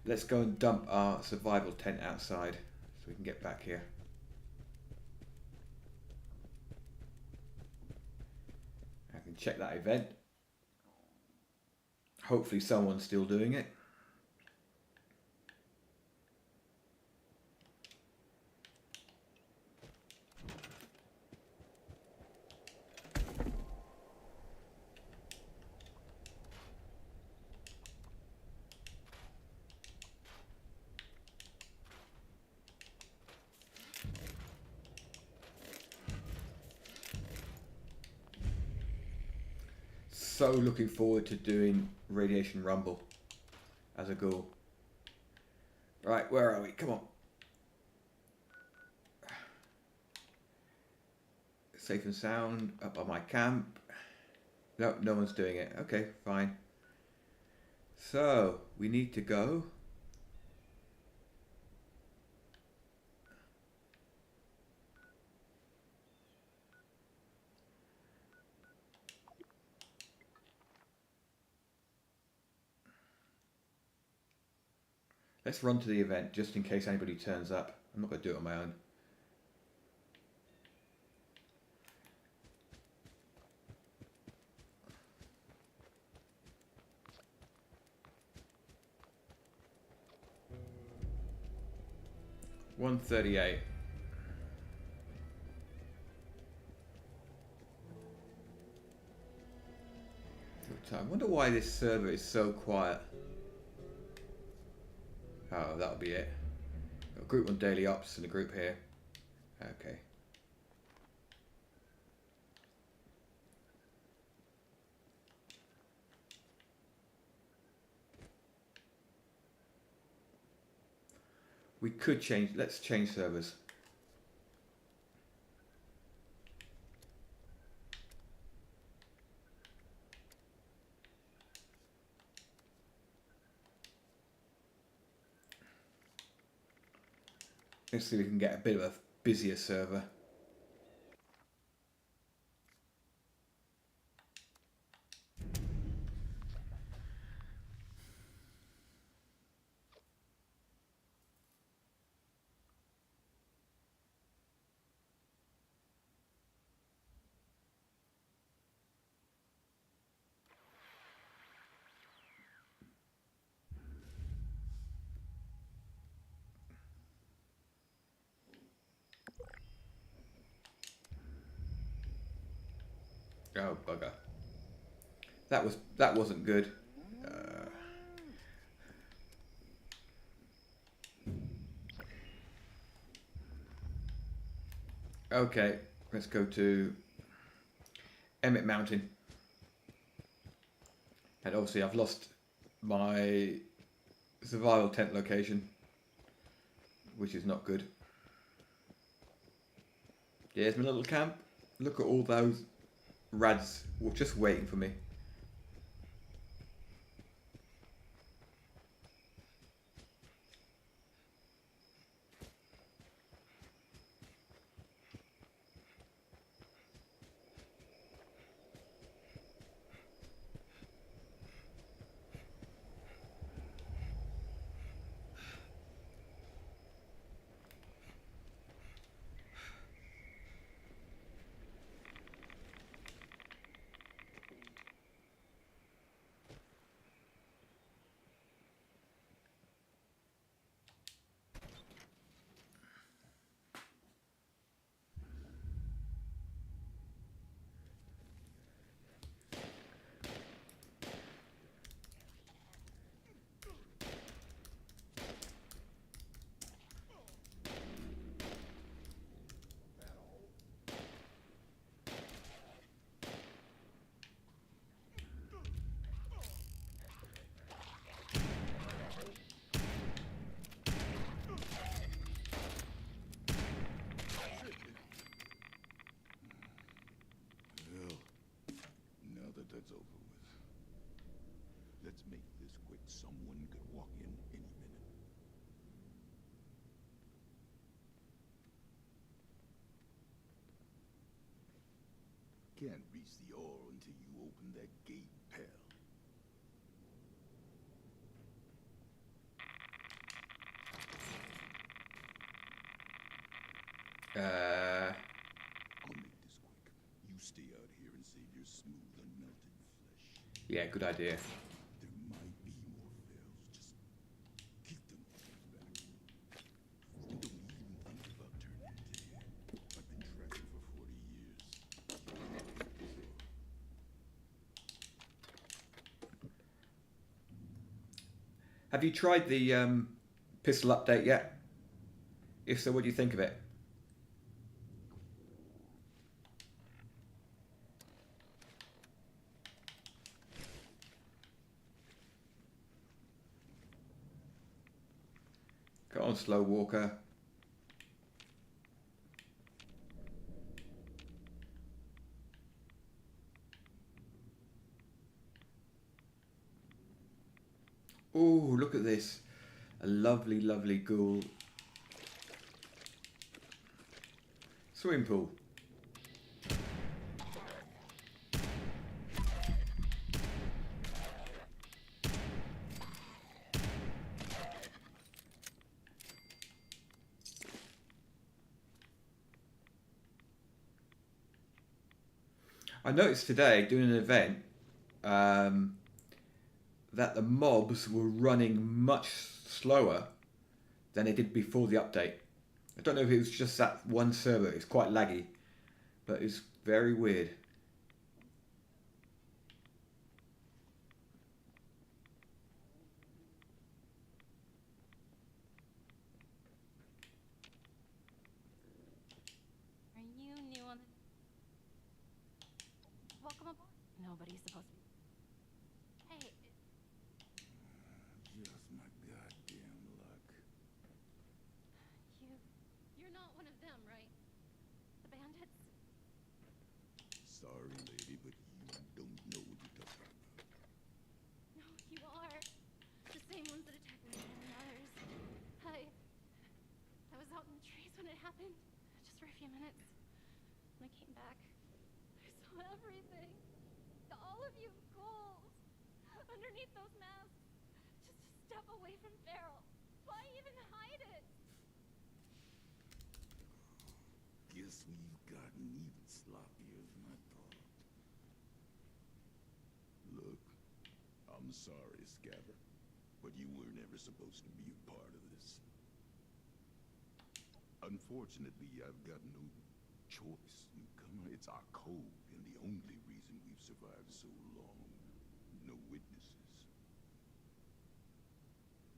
Let's go and dump our survival tent outside so we can get back here. I can check that event. Hopefully someone's still doing it. So looking forward to doing Radiation Rumble as a ghoul. Right, where are we? Come on. Safe and sound, up on my camp. No, no one's doing it. Okay, fine. So, we need to go. Let's run to the event just in case anybody turns up. I'm not going to do it on my own. $138. I wonder why this server is so quiet. Oh, that'll be it. Got a group on daily ops and a group here. Okay. We could change, let's change servers. Let's see if we can get a bit of a busier server. Oh bugger! That wasn't good. Okay, let's go to Emmett Mountain. And obviously I've lost my survival tent location, which is not good. Here's my little camp. Look at all those rads just waiting for me.
someone could walk in any minute. Can't reach the ore until you open that gate, pal. I'll make this quick. You stay out here and save your smooth, unmelted flesh.
Yeah, good idea.
There might be more fails. Just keep them back. And don't even think about turning into here. I've been tracking for 40 years.
Have you tried the pistol update yet? If so, what do you think of it? Go on, Slow Walker. Oh, look at this. A lovely, lovely ghoul. Swimming pool. I noticed today, doing an event, that the mobs were running much slower than they did before the update. I don't know if it was just that one server, it's quite laggy, but it's very weird.
Are you new on the... Welcome aboard. Nobody's supposed to be... Hey,
Just my goddamn luck.
you're not one of them, right? The bandits?
Sorry, lady, but you don't know what you're talking about.
No, you are. The same ones that attacked me and others. I was out in the trees when it happened, just for a few minutes. When I came back, I saw everything. All of you ghouls. Underneath those masks. Just a step away from Feral. Why even hide it?
Guess we've gotten even sloppier than I thought. Look, I'm sorry, Scabber, but you were never supposed to be a part of this. Unfortunately, I've got no choice, newcomer. It's our code, and the only reason we've survived so long. No witnesses.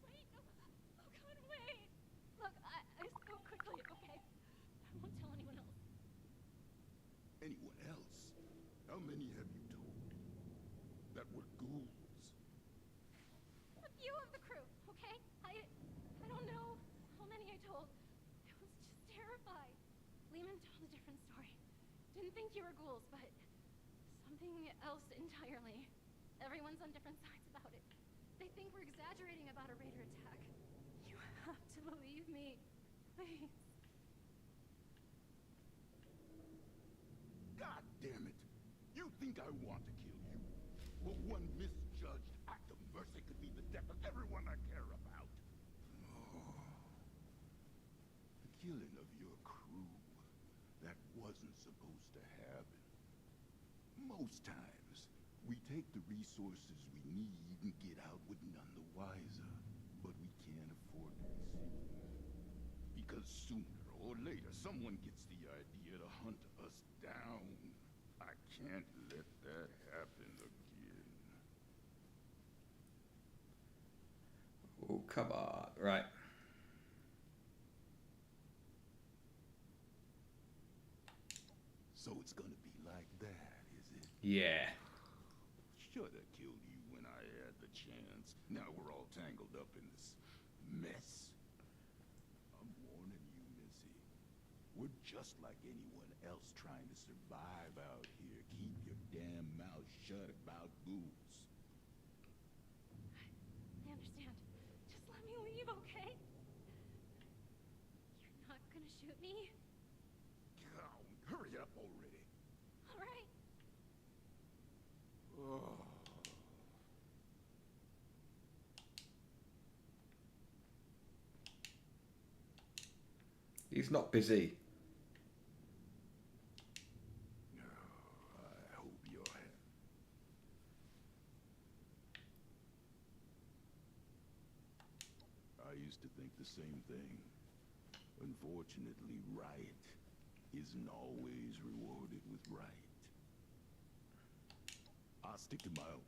Wait, oh God, wait. Look, I spoke quickly, okay? I won't tell anyone else.
Anyone else? How many have you told? That were ghouls?
A few of the crew, okay? I don't know how many I told. I was just terrified. Lehman told a different story. Didn't think you were ghouls, but something else entirely. Everyone's on different sides about it. They think we're exaggerating about a raider attack. You have to believe me. Please.
God damn it! You think I want to kill you? Well, one misjudged act of mercy could be the death of everyone I care about. Oh. The killing of your crew. That wasn't supposed to happen. Most times, we take the resources we need and get out with none the wiser. But we can't afford to be seen. Because sooner or later, someone gets the idea to hunt us down. I can't let that happen again.
Oh, come on. Right.
So it's gonna be like that, is it?
Yeah.
Shoulda killed you when I had the chance. Now we're all tangled up in this mess. I'm warning you, Missy. We're just like anyone else trying to survive out here. Keep your damn mouth shut about ghouls.
leave, okay? You're not gonna shoot me?
Hurry up already.
Alright.
Oh.
He's not busy.
I hope you're happy. I used to think the same thing. Unfortunately, right isn't always rewarded with right. I'll stick to my own.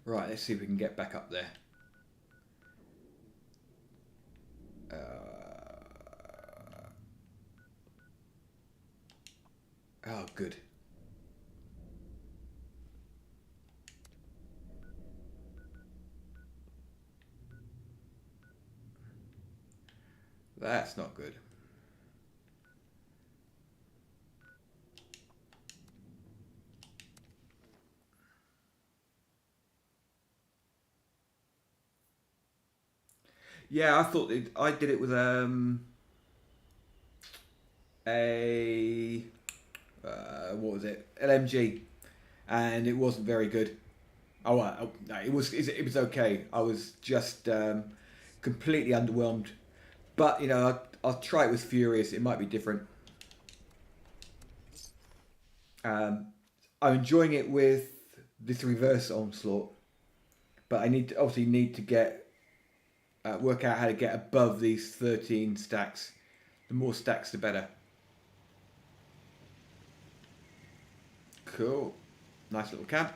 Right, let's see if we can get back up there. Oh, good. That's not good. Yeah, I thought I did it with a what was it? LMG, and it wasn't very good. Oh, no, it was okay. I was just completely underwhelmed. But you know, I'll try it with Furious. It might be different. I'm enjoying it with this reverse onslaught, but I obviously need to get work out how to get above these 13 stacks. The more stacks, the better. Cool, nice little camp.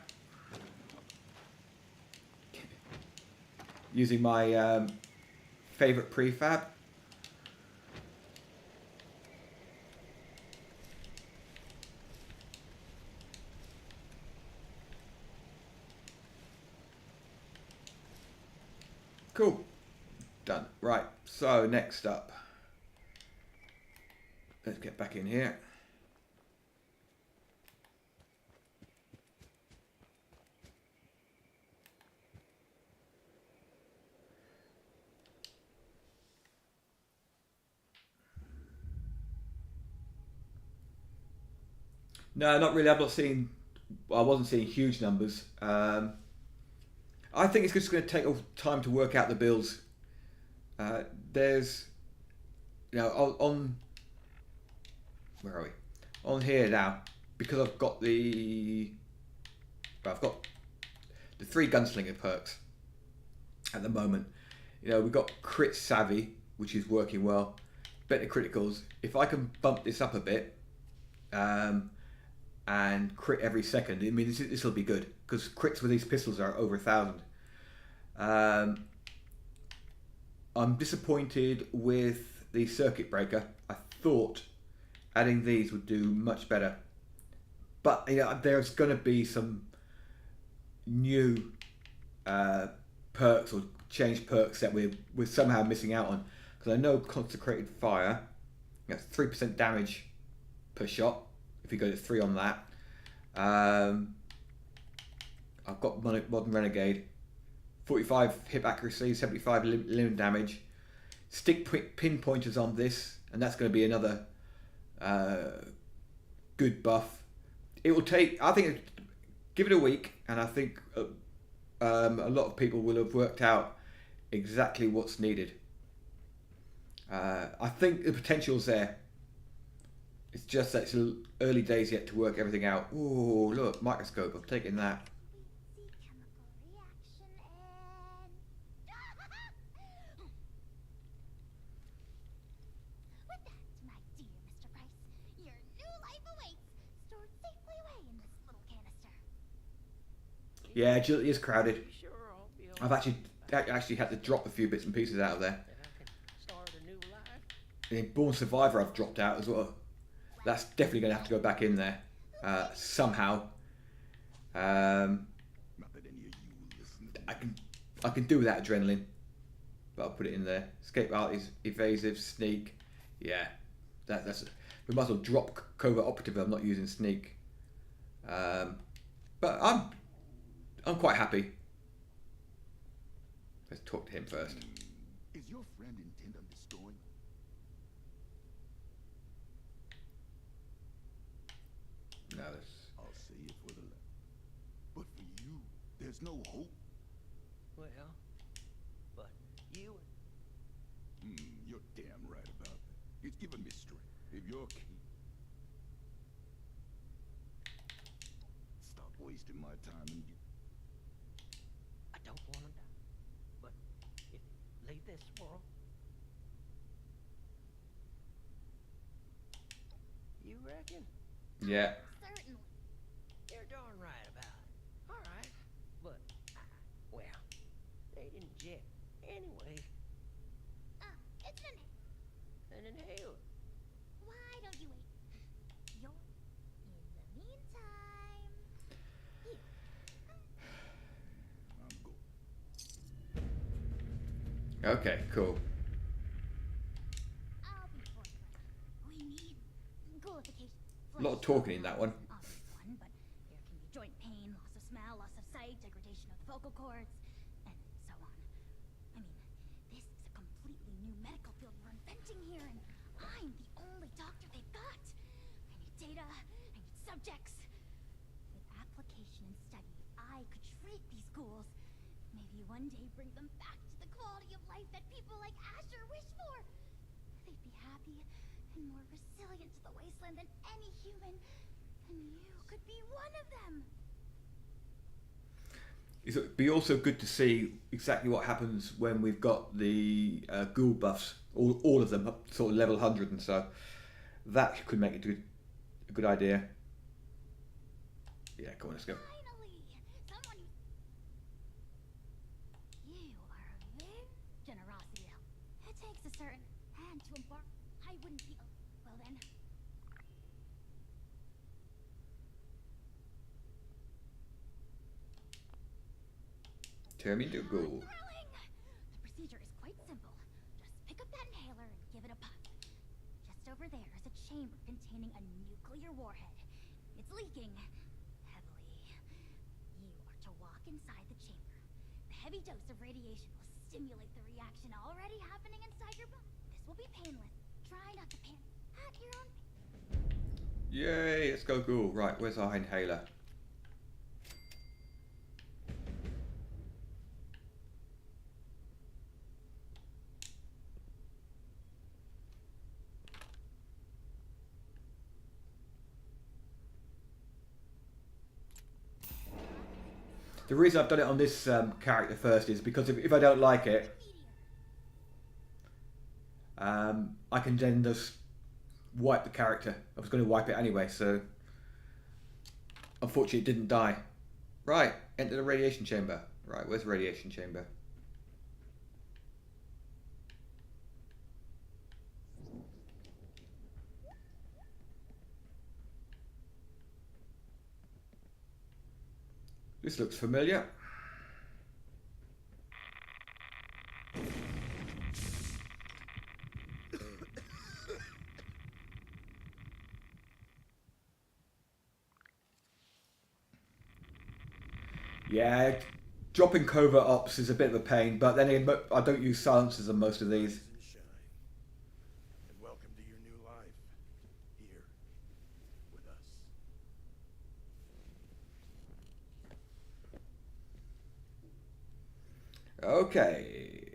Using my favorite prefab. Cool. Done. Right, so next up. Let's get back in here. No, not really. I wasn't seeing huge numbers. I think it's just going to take time to work out the builds. There's, you know, on where are we? On here now, because I've got the 3 gunslinger perks at the moment. You know, we've got crit savvy, which is working well. Better criticals. If I can bump this up a bit, and crit every second, I mean, this will be good because crits with these pistols are over 1,000. I'm disappointed with the circuit breaker. I thought adding these would do much better, but you know, there's going to be some new perks or changed perks that we're somehow missing out on. Because I know consecrated fire, that's 3% damage per shot. If you go to 3 on that, I've got modern renegade. 45 hip accuracy, 75 limb damage. Stick pinpointers on this, and that's going to be another good buff. It will take, I think, give it a week, and I think a lot of people will have worked out exactly what's needed. I think the potential's there. It's just that it's early days yet to work everything out. Ooh, look, microscope, I'm taking that. Yeah, it is crowded. I've actually had to drop a few bits and pieces out of there. In Born Survivor, I've dropped out as well. That's definitely going to have to go back in there somehow. I can do without adrenaline, but I'll put it in there. Escape art is evasive, sneak. Yeah, that's. We might as well drop covert operative. I'm not using sneak, but I'm quite happy. Let's talk to him first.
Is your friend intent on destroying?
No, that's...
I'll say it for the left. But for you, there's no hope.
Well, but you...
You're damn right about that. It's giving me strength. If you're key. Stop wasting my time and get...
I don't want to die. But if leave this world... You reckon?
Yeah.
Certainly.
You're darn right about it. All right. But, well, they didn't jet. Anyway,
It's an...
an inhaler.
Why don't you wait? You're... In the meantime... Here.
I'm going.
Okay, cool.
I'll be forthright. We need ghoulification.
A lot of talking in that one.
Obvious one, but there can be joint pain, loss of smell, loss of sight, degradation of the vocal cords, and so on. I mean, this is a completely new medical field we're inventing here, and I'm the only doctor they've got. I need data, I need subjects. With application and study, I could treat these ghouls. Maybe one day bring them back to the quality of life that people like Asher wish for. They'd be happy and more resilient to the wasteland than any human. And you could be one of them.
It'd be also good to see exactly what happens when we've got the ghoul buffs, all of them, up sort of level 100 and so. That could make it a good idea. Yeah, come on, let's go.
Finally, someone who... You are a very generosity. It takes a certain hand to embark. I wouldn't be... Well then...
Turn me into a ghoul.
Thrilling! The procedure is quite simple. Just pick up that inhaler and give it a puff. Just over there is a chamber containing a nuclear warhead. It's leaking heavily. You are to walk inside the chamber. The heavy dose of radiation will stimulate the reaction already happening inside your body. This will be painless. Try not to panic at your own pace.
Yay, let's go ghoul. Right, where's our inhaler? The reason I've done it on this character first is because if I don't like it, I can then just wipe the character. I was going to wipe it anyway, so unfortunately it didn't die. Right, enter the radiation chamber. Right, where's the radiation chamber? This looks familiar. Yeah, dropping covert ops is a bit of a pain, but then again, I don't use silencers on most of these.
And welcome to your new life. Here. With us.
Okay.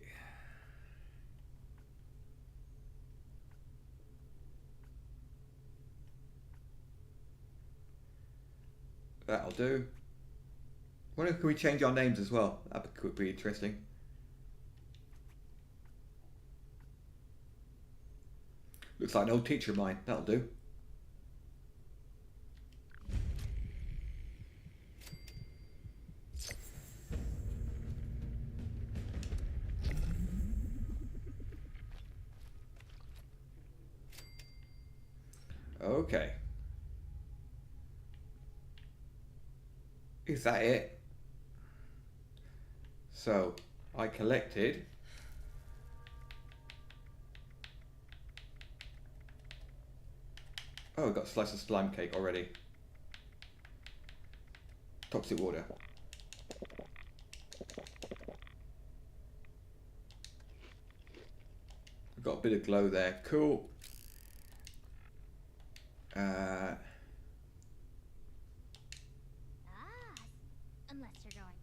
That'll do. Wonder if we change our names as well? That could be interesting. Looks like an old teacher of mine. That'll do. Okay. Is that it? So, I collected oh, I got a slice of slime cake already. Toxic water. got a bit of glow there. Cool.
Ah, unless you're going.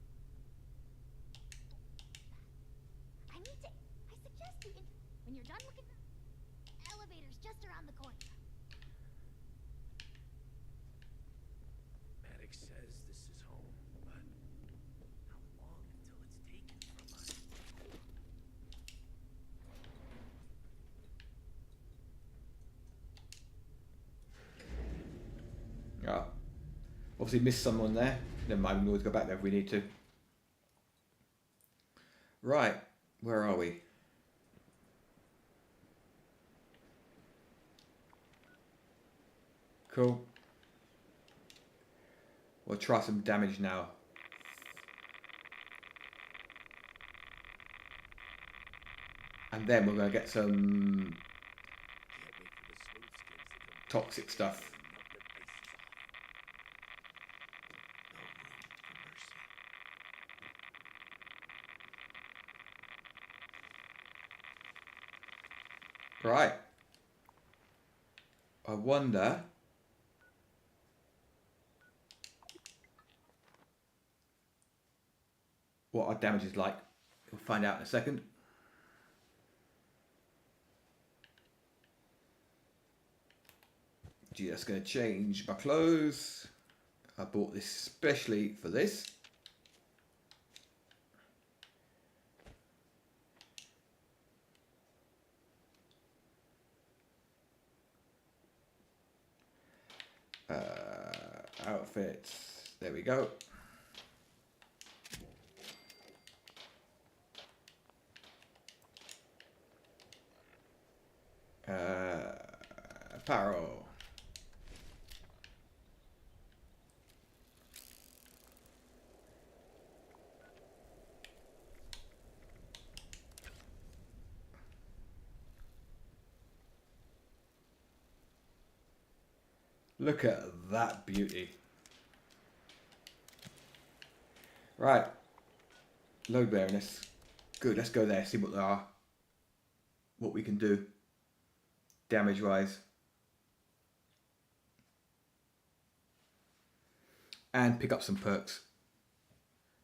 I suggest you when you're done looking, elevator's just around the corner.
Maddox says this is home, but how long until it's taken from us?
Ah, obviously missed someone there. Never mind, we can always go back there if we need to. Right, where are we? Cool. We'll try some damage now. And then we're going to get some toxic stuff. Right. I wonder what our damage is like. We'll find out in a second. Just going to change my clothes. I bought this specially for this. Outfits. There we go. Apparel. Look at that beauty. Right. Load bearingness. Good, let's go there, see what they are. What we can do. Damage wise. And pick up some perks.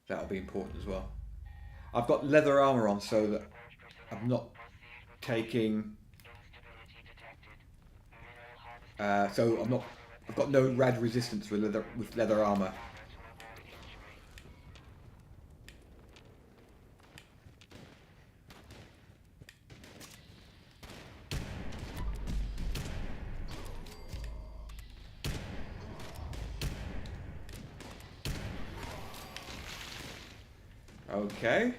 That'll be important as well. I've got leather armor on so that I'm not taking... I've got no rad resistance with leather armor. Okay.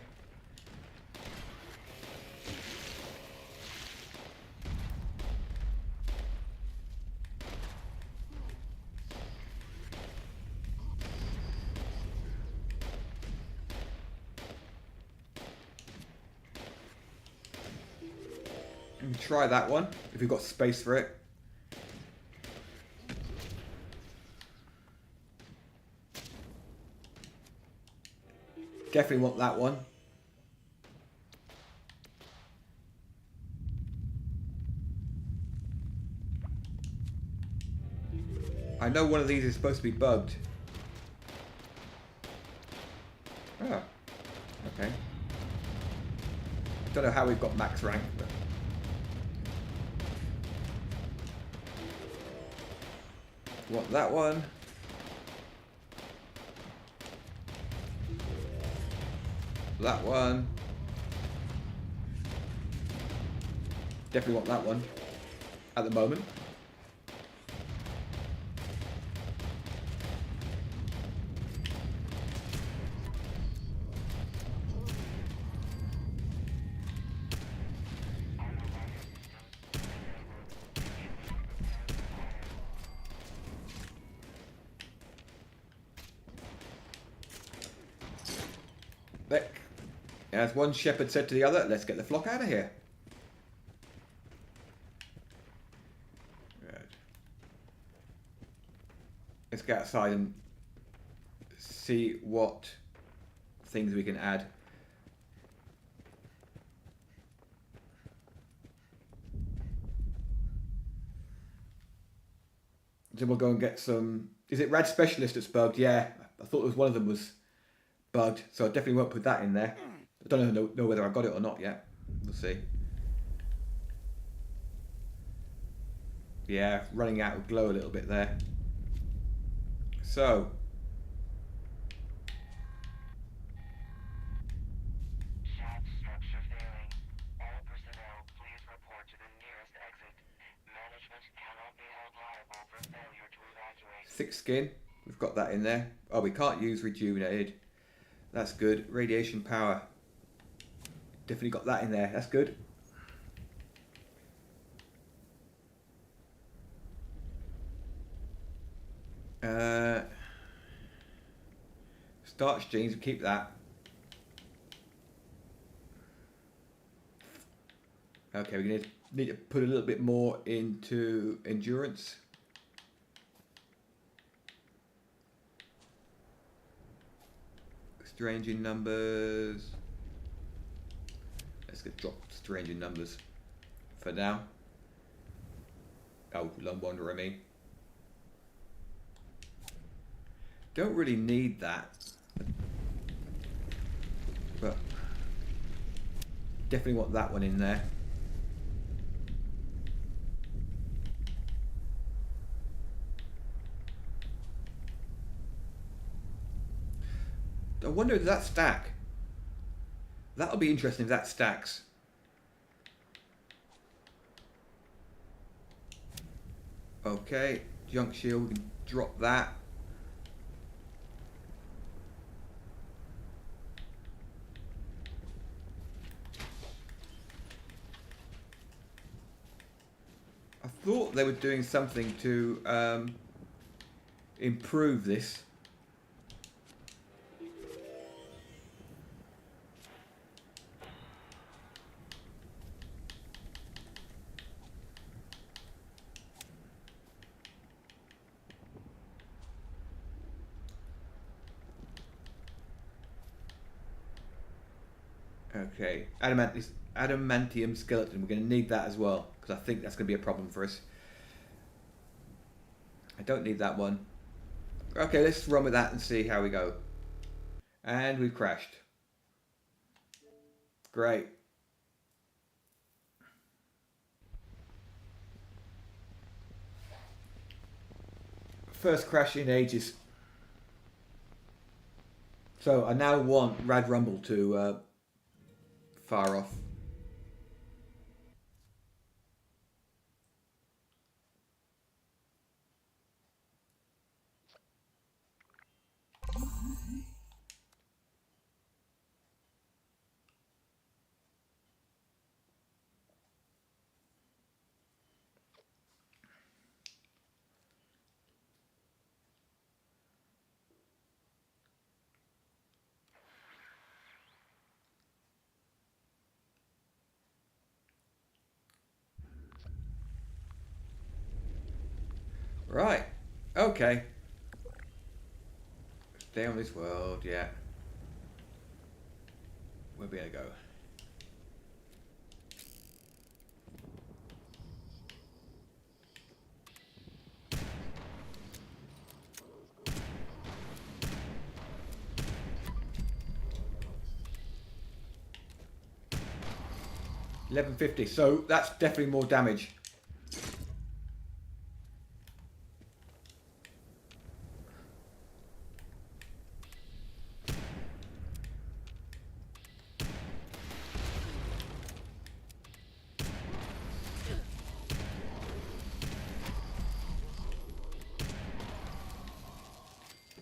Try that one if you've got space for it. Definitely want that one. I know one of these is supposed to be bugged. Oh, okay. Don't know how we've got max rank, but... Want that one. That one. Definitely want that one at the moment. As one shepherd said to the other, let's get the flock out of here. Good. Let's get outside and see what things we can add. So we'll go and get some... Is it Rad Specialist that's bugged? Yeah, I thought it was one of them was bugged, so I definitely won't put that in there. I don't know whether I got it or not yet. We'll see. Yeah, running out of glow a little bit there. So...
Shaft structure failing. All personnel, please report to the nearest exit. Management cannot be held liable for failure to evacuate.
Thick skin. We've got that in there. Oh, we can't use rejuvenated. That's good. Radiation power. Definitely got that in there. That's good. Starch genes, we keep that. Okay, we need to put a little bit more into endurance. Strange in numbers. Let's get drop strange in numbers for now. Oh, Lone Wanderer, I mean. Don't really need that. But definitely want that one in there. I wonder if that stack. That'll be interesting if that stacks. Okay, junk shield, we can drop that. I thought they were doing something to improve this. Okay, adamantium skeleton. We're going to need that as well because I think that's going to be a problem for us. I don't need that one. Okay, let's run with that and see how we go. And we've crashed. Great. First crash in ages. So I now want Rad Rumble to fire off. Right. Okay. Stay on this world, yeah. Where we gonna go? $11.50. So that's definitely more damage.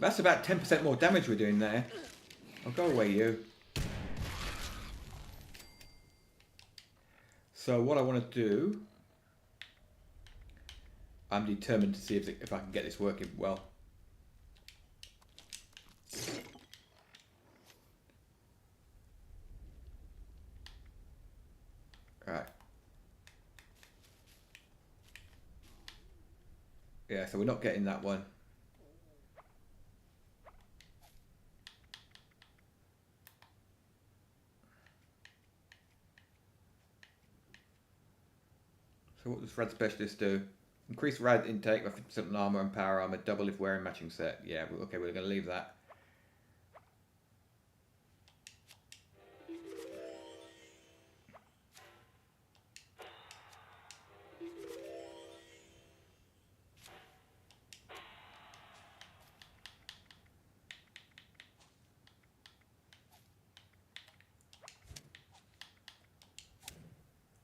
That's about 10% more damage we're doing there. Oh, go away, you. So what I want to do, I'm determined to see if I can get this working well. Right. Yeah, so we're not getting that one. So what does Rad Specialist do? Increase rad intake by 50% on armor and power armor, double if wearing matching set. Yeah, okay, we're going to leave that.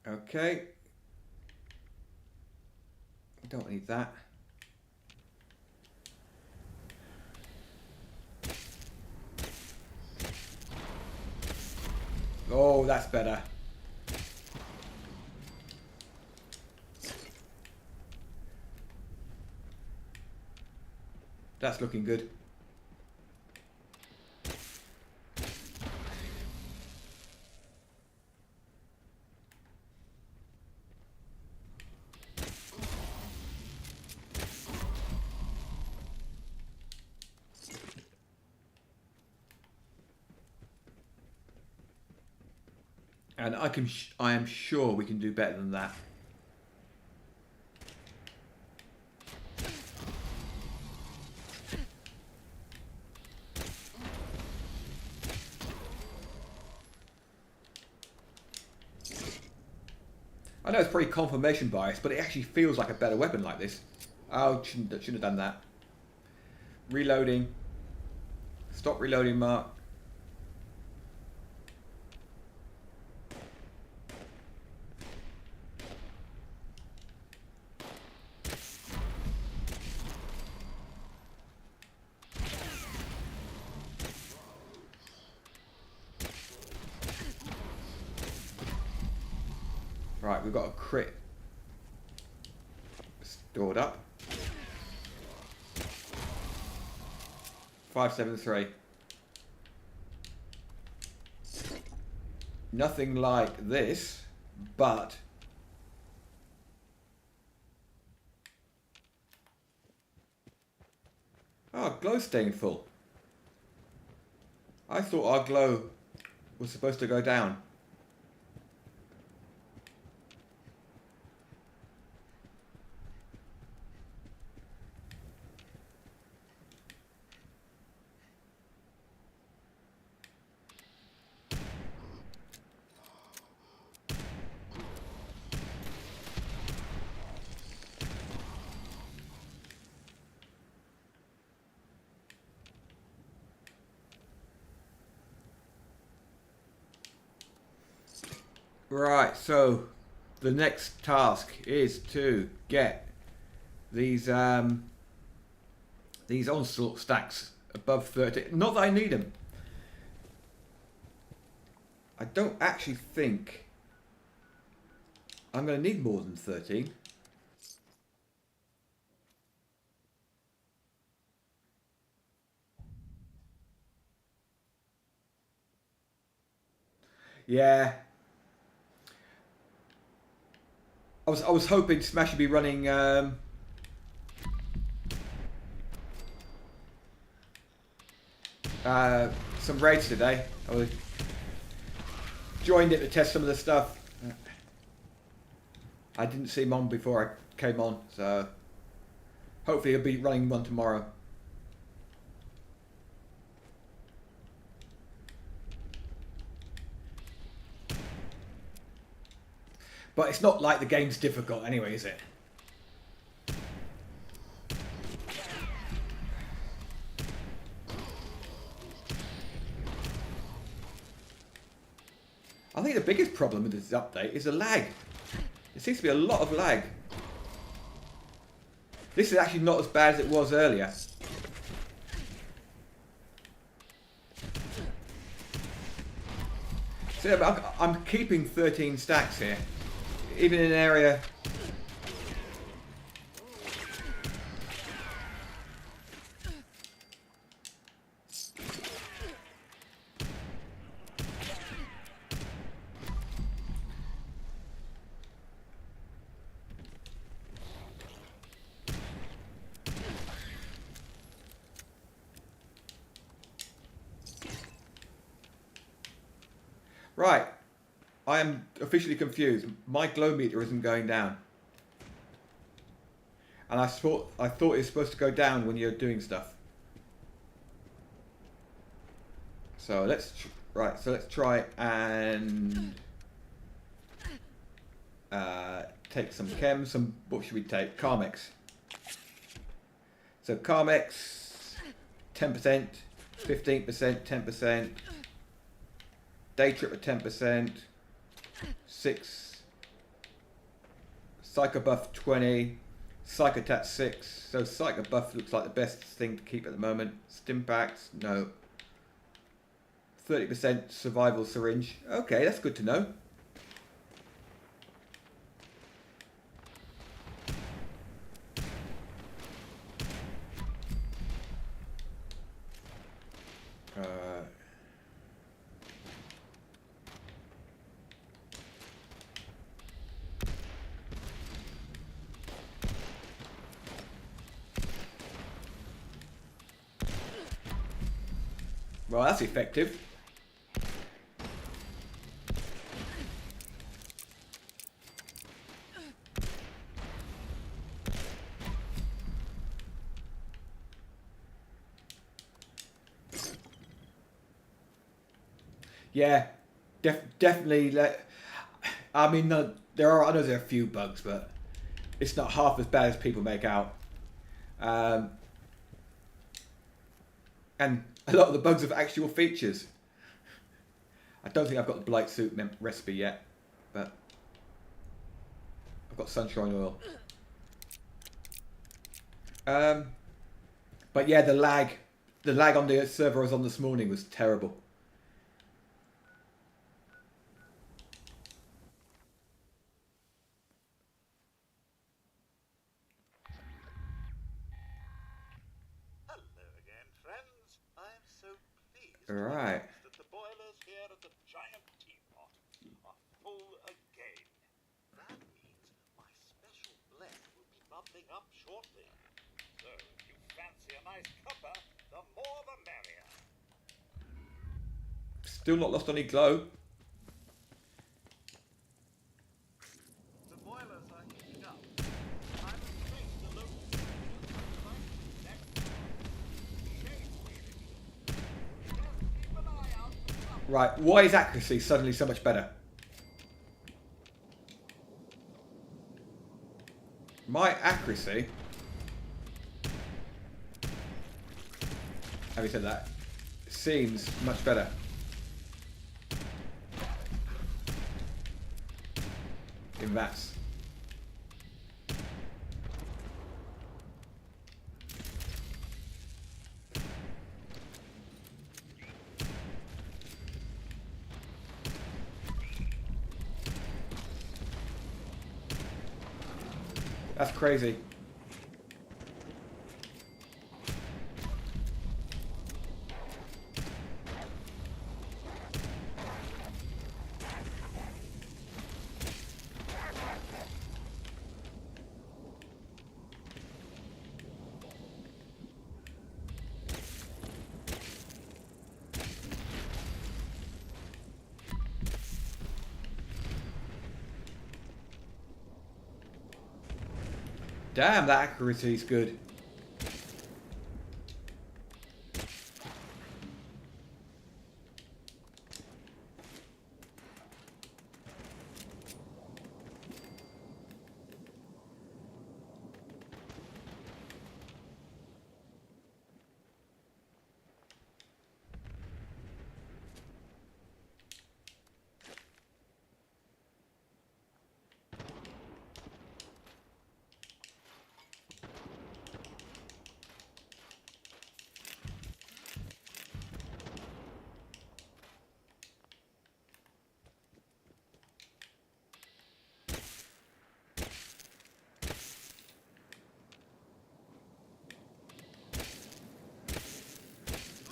Okay. We don't need that. Oh, that's better. That's looking good. And I am sure we can do better than that. I know it's pretty confirmation bias, but it actually feels like a better weapon like this. Oh, shouldn't have done that. Reloading. Stop reloading, Mark. Right, we've got a crit stored up. 573. Nothing like this, but oh, glow staying full. I thought our glow was supposed to go down. Right, so the next task is to get these onslaught stacks above 30. Not that I need them. I don't actually think I'm going to need more than 13. Yeah. I was hoping Smash would be running some raids today. I joined it to test some of the stuff. I didn't see him on before I came on, so hopefully he'll be running one tomorrow. But it's not like the game's difficult anyway, is it? I think the biggest problem with this update is the lag. There seems to be a lot of lag. This is actually not as bad as it was earlier. So I'm keeping 13 stacks here. Even in an area. Right. I am officially confused. My glow meter isn't going down. And I thought it was supposed to go down when you're doing stuff. So let's try and take some chem. What should we take? Carmex. So Carmex, 10%, 15%, 10%. Day trip at 10%. 6. Psychobuff 20. Psychotat 6. So Psychobuff looks like the best thing to keep at the moment. Stimpaks, no. 30% survival syringe. Okay, that's good to know. Well, that's effective. Yeah, definitely. I mean, I know there are a few bugs, but it's not half as bad as people make out. And a lot of the bugs have actual features. I don't think I've got the Blight Suit recipe yet, but I've got Sunshine Oil. But yeah, the lag on the server I was on this morning was terrible. Alright.
That the boilers here at the giant teapot are full again. That means my special blend will be bubbling up shortly. So if you fancy a nice cuppa, the more the merrier.
Still not lost any glow.
The boilers are heating up. I'm afraid the local
Right, why is accuracy suddenly so much better? My accuracy, having said that, seems much better. In VATS. That's crazy. Damn, that accuracy is good.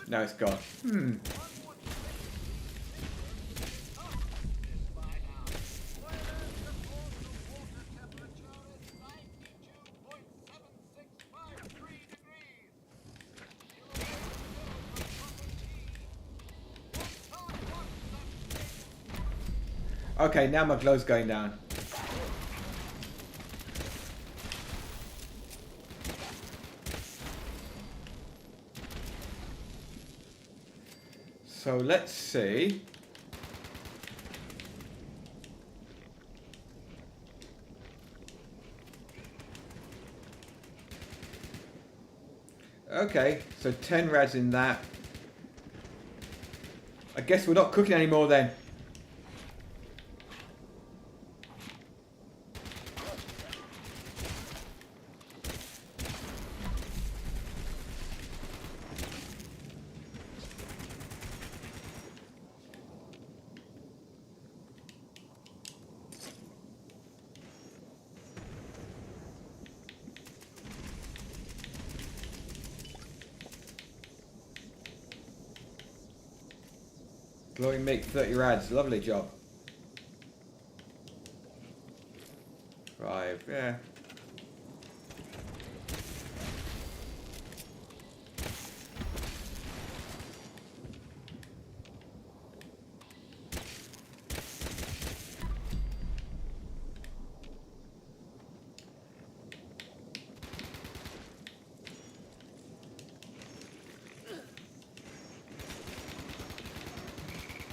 Now it's gone. Okay, now my glow's going down. So let's see. Okay, so 10 rads in that. I guess we're not cooking anymore then. Glowing meat, 30 rads. Lovely job. 5, yeah.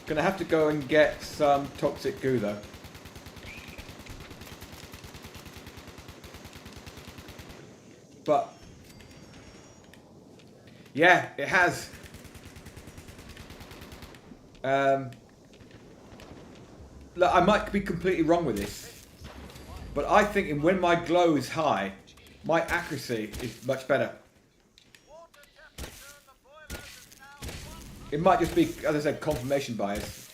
Gonna have to go and get some toxic goo though. But yeah, it has. Look, I might be completely wrong with this, but I think when my glow is high, my accuracy is much better. It might just be, as I said, confirmation bias.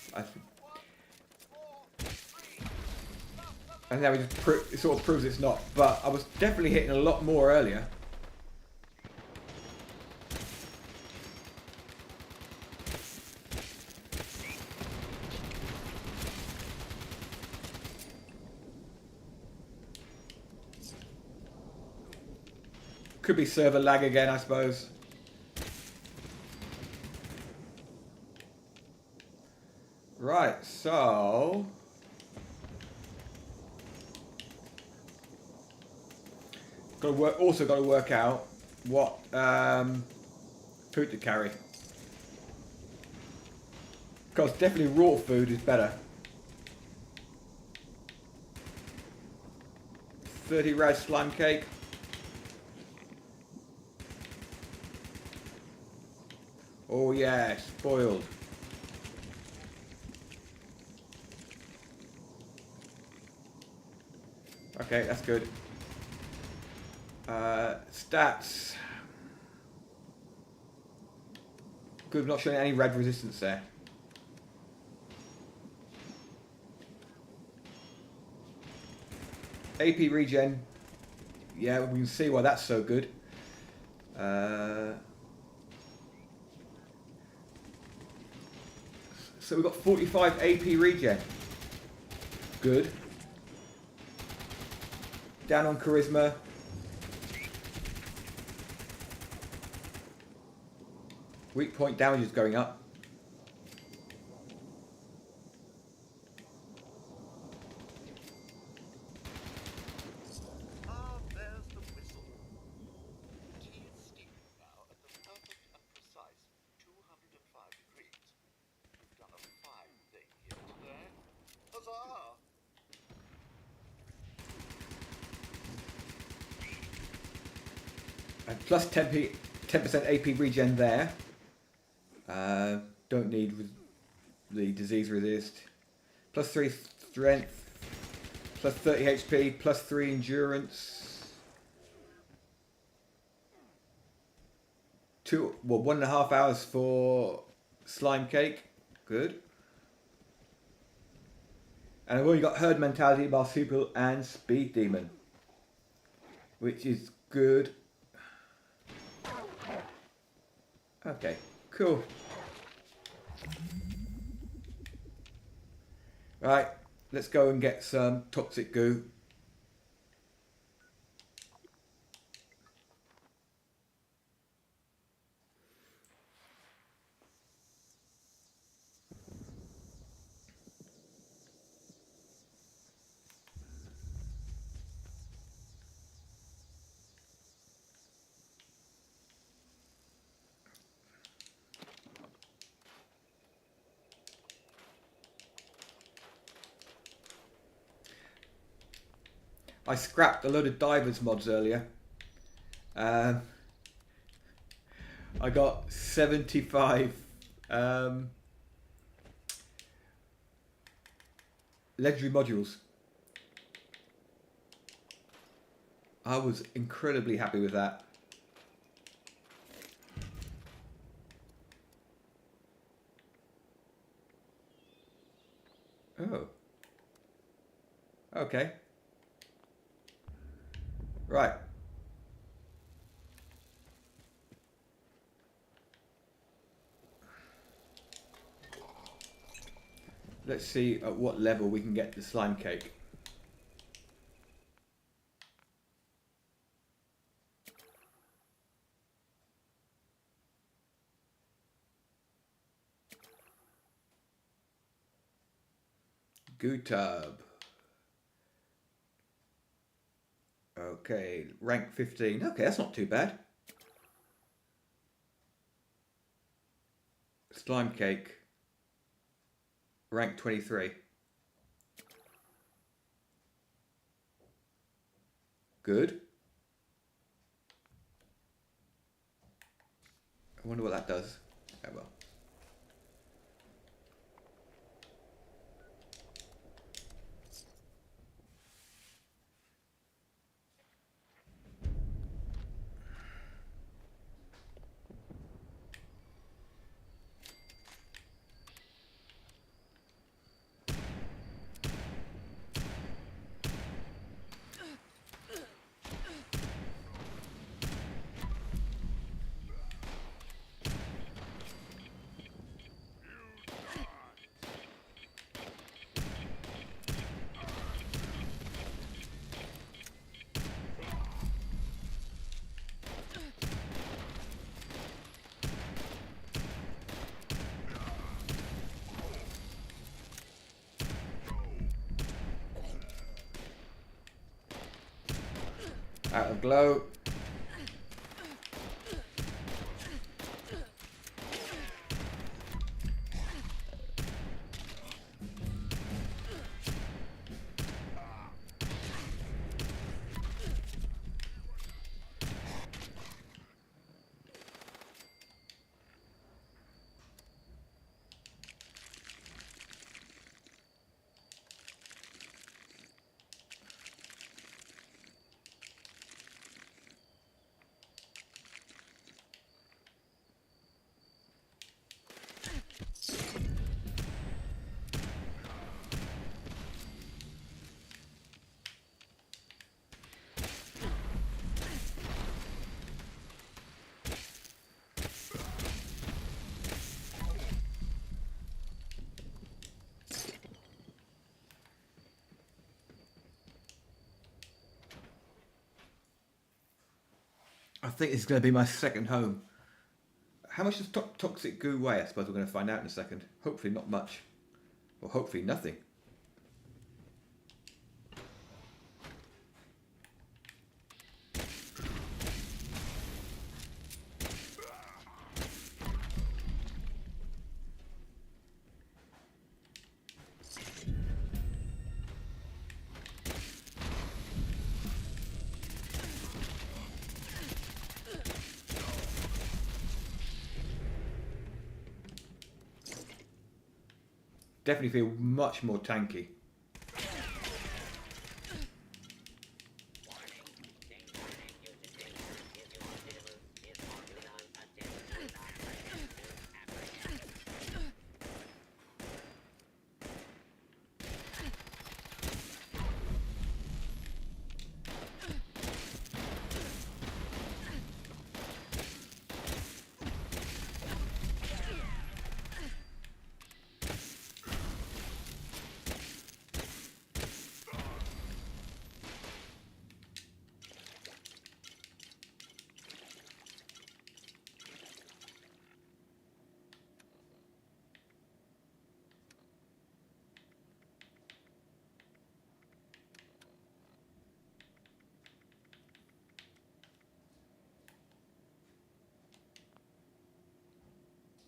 And now it sort of proves it's not. But I was definitely hitting a lot more earlier. Could be server lag again, I suppose. Right, so also got to work out what food to carry, because definitely raw food is better. 30 rad slime cake. Oh yeah, spoiled. Okay, that's good. Stats. Good, not showing any red resistance there. AP regen. Yeah, we can see why that's so good. So we've got 45 AP regen. Good. Down on charisma. Weak point damage is going up.
Ah, there's the whistle. Tea is steaming now at the perfect and precise 205 degrees. We've done a fine thing here today. Huzzah!
And plus 10% AP regen there. Don't need the disease resist. Plus 3 strength. Plus 30 HP. Plus 3 endurance. 1.5 hours for slime cake. Good. And I've already got herd mentality, marsupial, and speed demon, which is good. Okay, cool. Right, let's go and get some toxic goo. I scrapped a load of divers mods earlier. I got 75 legendary modules. I was incredibly happy with that. Oh. Okay. Right. Let's see at what level we can get the slime cake. Gutub. Okay, rank 15. Okay, that's not too bad. Slime cake. Rank 23. Good. I wonder what that does. Oh well. Out of glow. I think this is going to be my second home. How much does toxic goo weigh? I suppose we're going to find out in a second. Hopefully not much. Or hopefully nothing. Definitely feel much more tanky.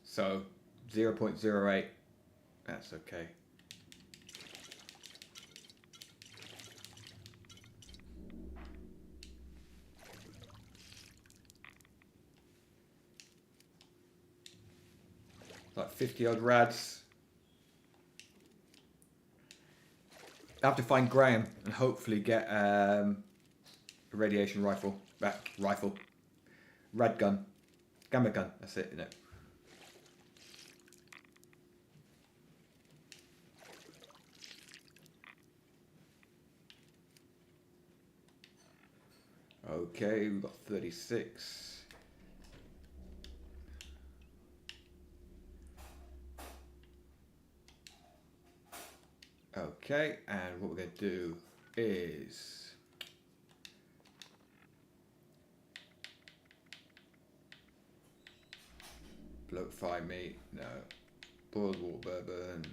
So 0.08, that's okay. Like 50 odd rads. I have to find Graham and hopefully get a radiation rifle. Rad gun. Gamma gun. That's it, isn't it? Okay, we've got 36. Okay, and what we're going to do is bloat fried meat, no, boiled water bourbon.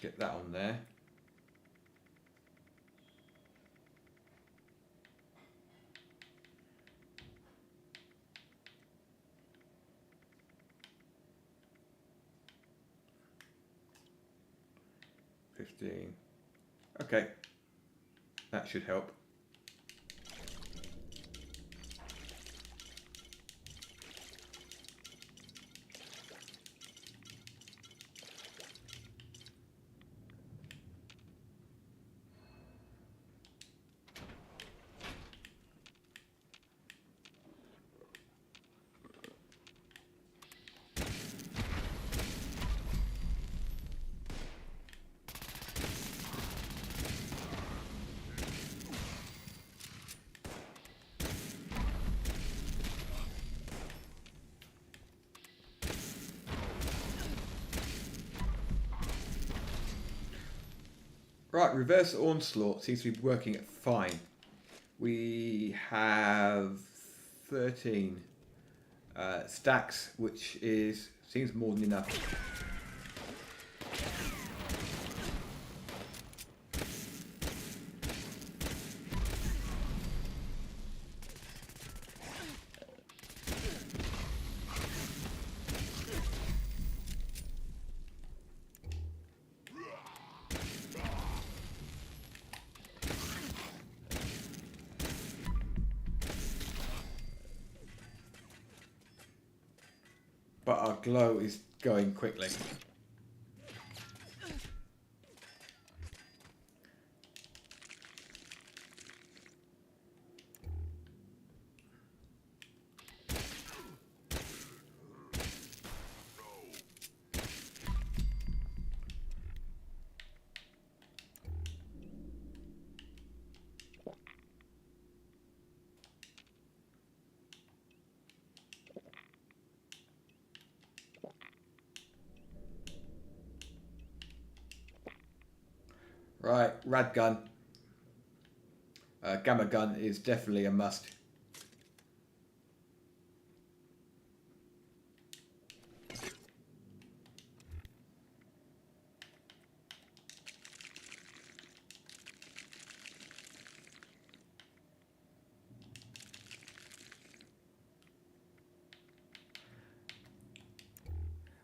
Get that on there. Okay, that should help. Right, reverse onslaught seems to be working fine. We have 13 stacks, which seems more than enough. But our glow is going quickly. Right, rad gun. Gamma gun is definitely a must.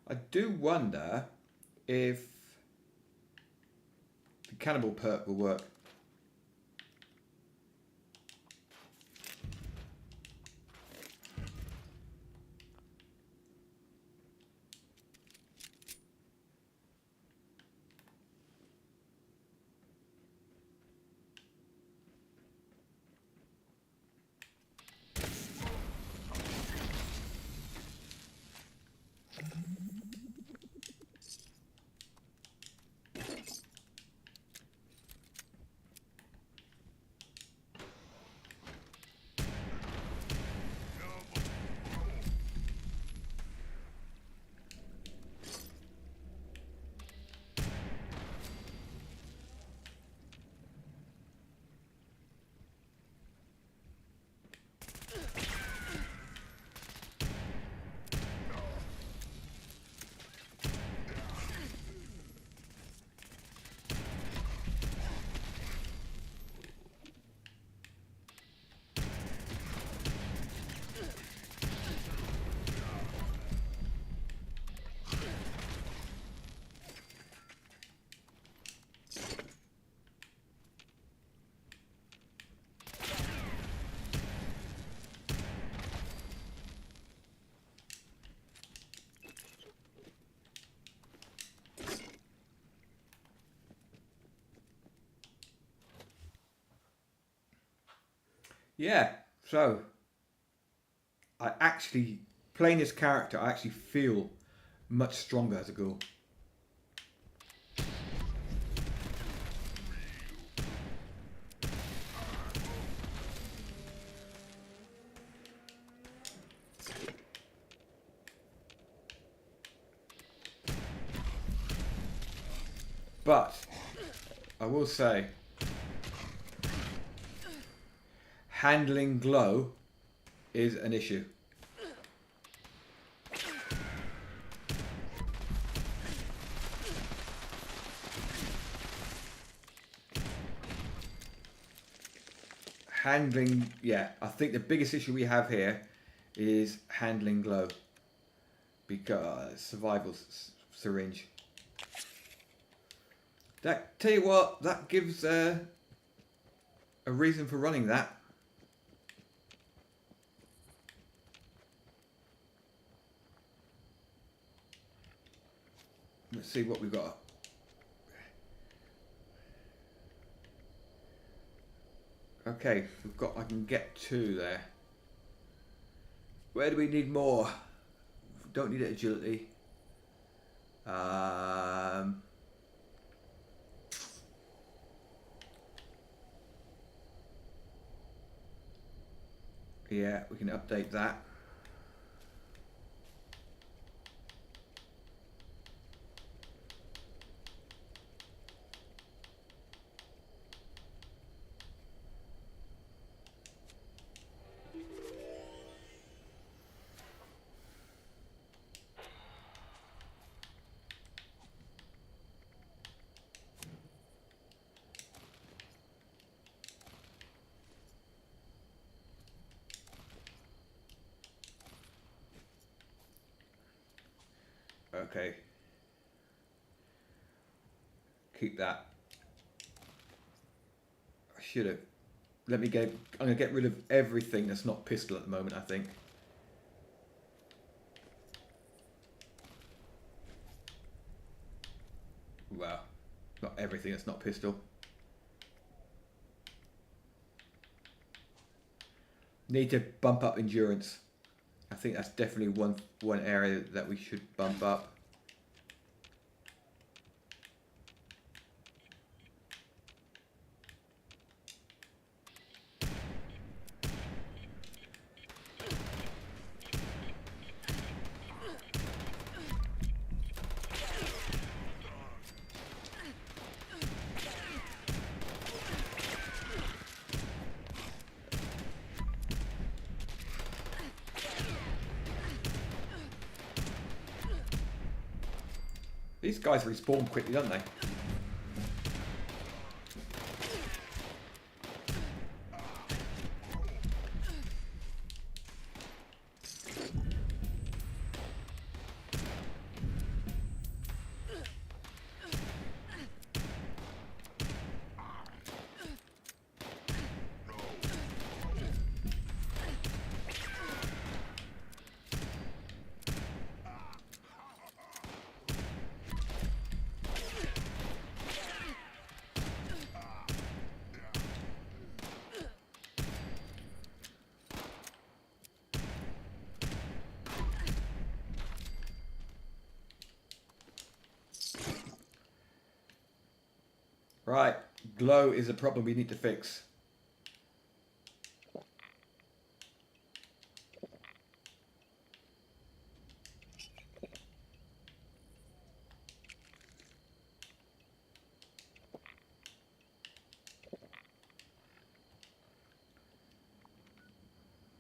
I do wonder if the cannibal perk will work. Yeah, so I actually, playing this character, I actually feel much stronger as a ghoul. But I will say, handling glow is an issue. Handling, yeah, I think the biggest issue we have here is handling glow, because survival syringe. That, tell you what, that gives a reason for running that. Let's see what we've got. Okay, we've got, I can get 2 there. Where do we need more? Don't need agility. Yeah, we can update that. Okay. Keep that. I should have. Let me get. I'm gonna get rid of everything that's not pistol at the moment, I think. Well, not everything that's not pistol. Need to bump up endurance. I think that's definitely one area that we should bump up. These guys respawn quickly, don't they? Right, glow is a problem we need to fix.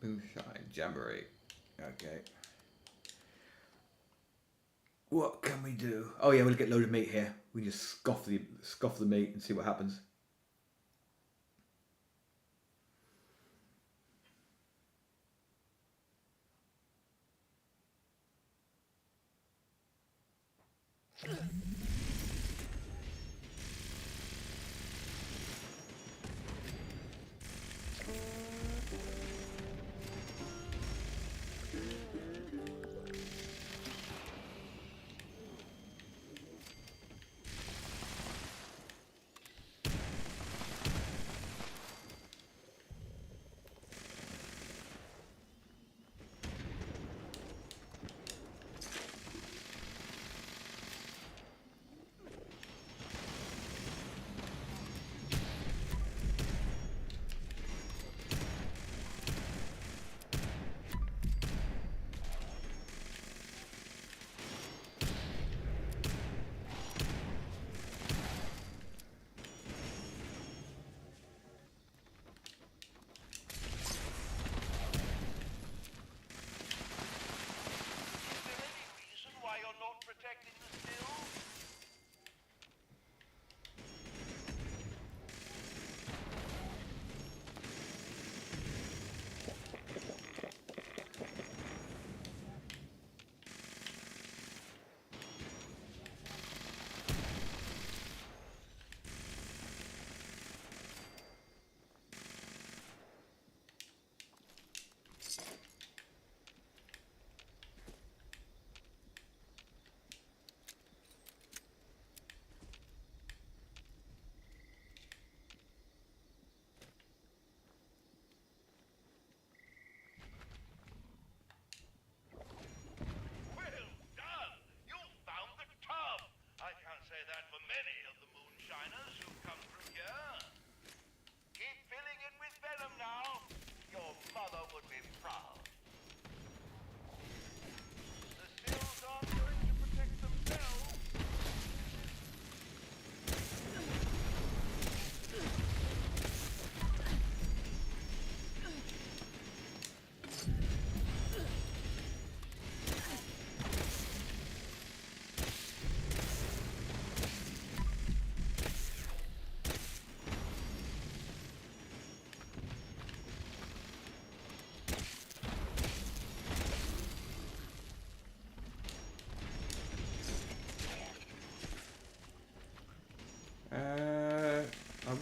Moonshine Jamboree. Okay. What can we do? Oh yeah, we'll get a load of meat here. We just scoff the meat and see what happens.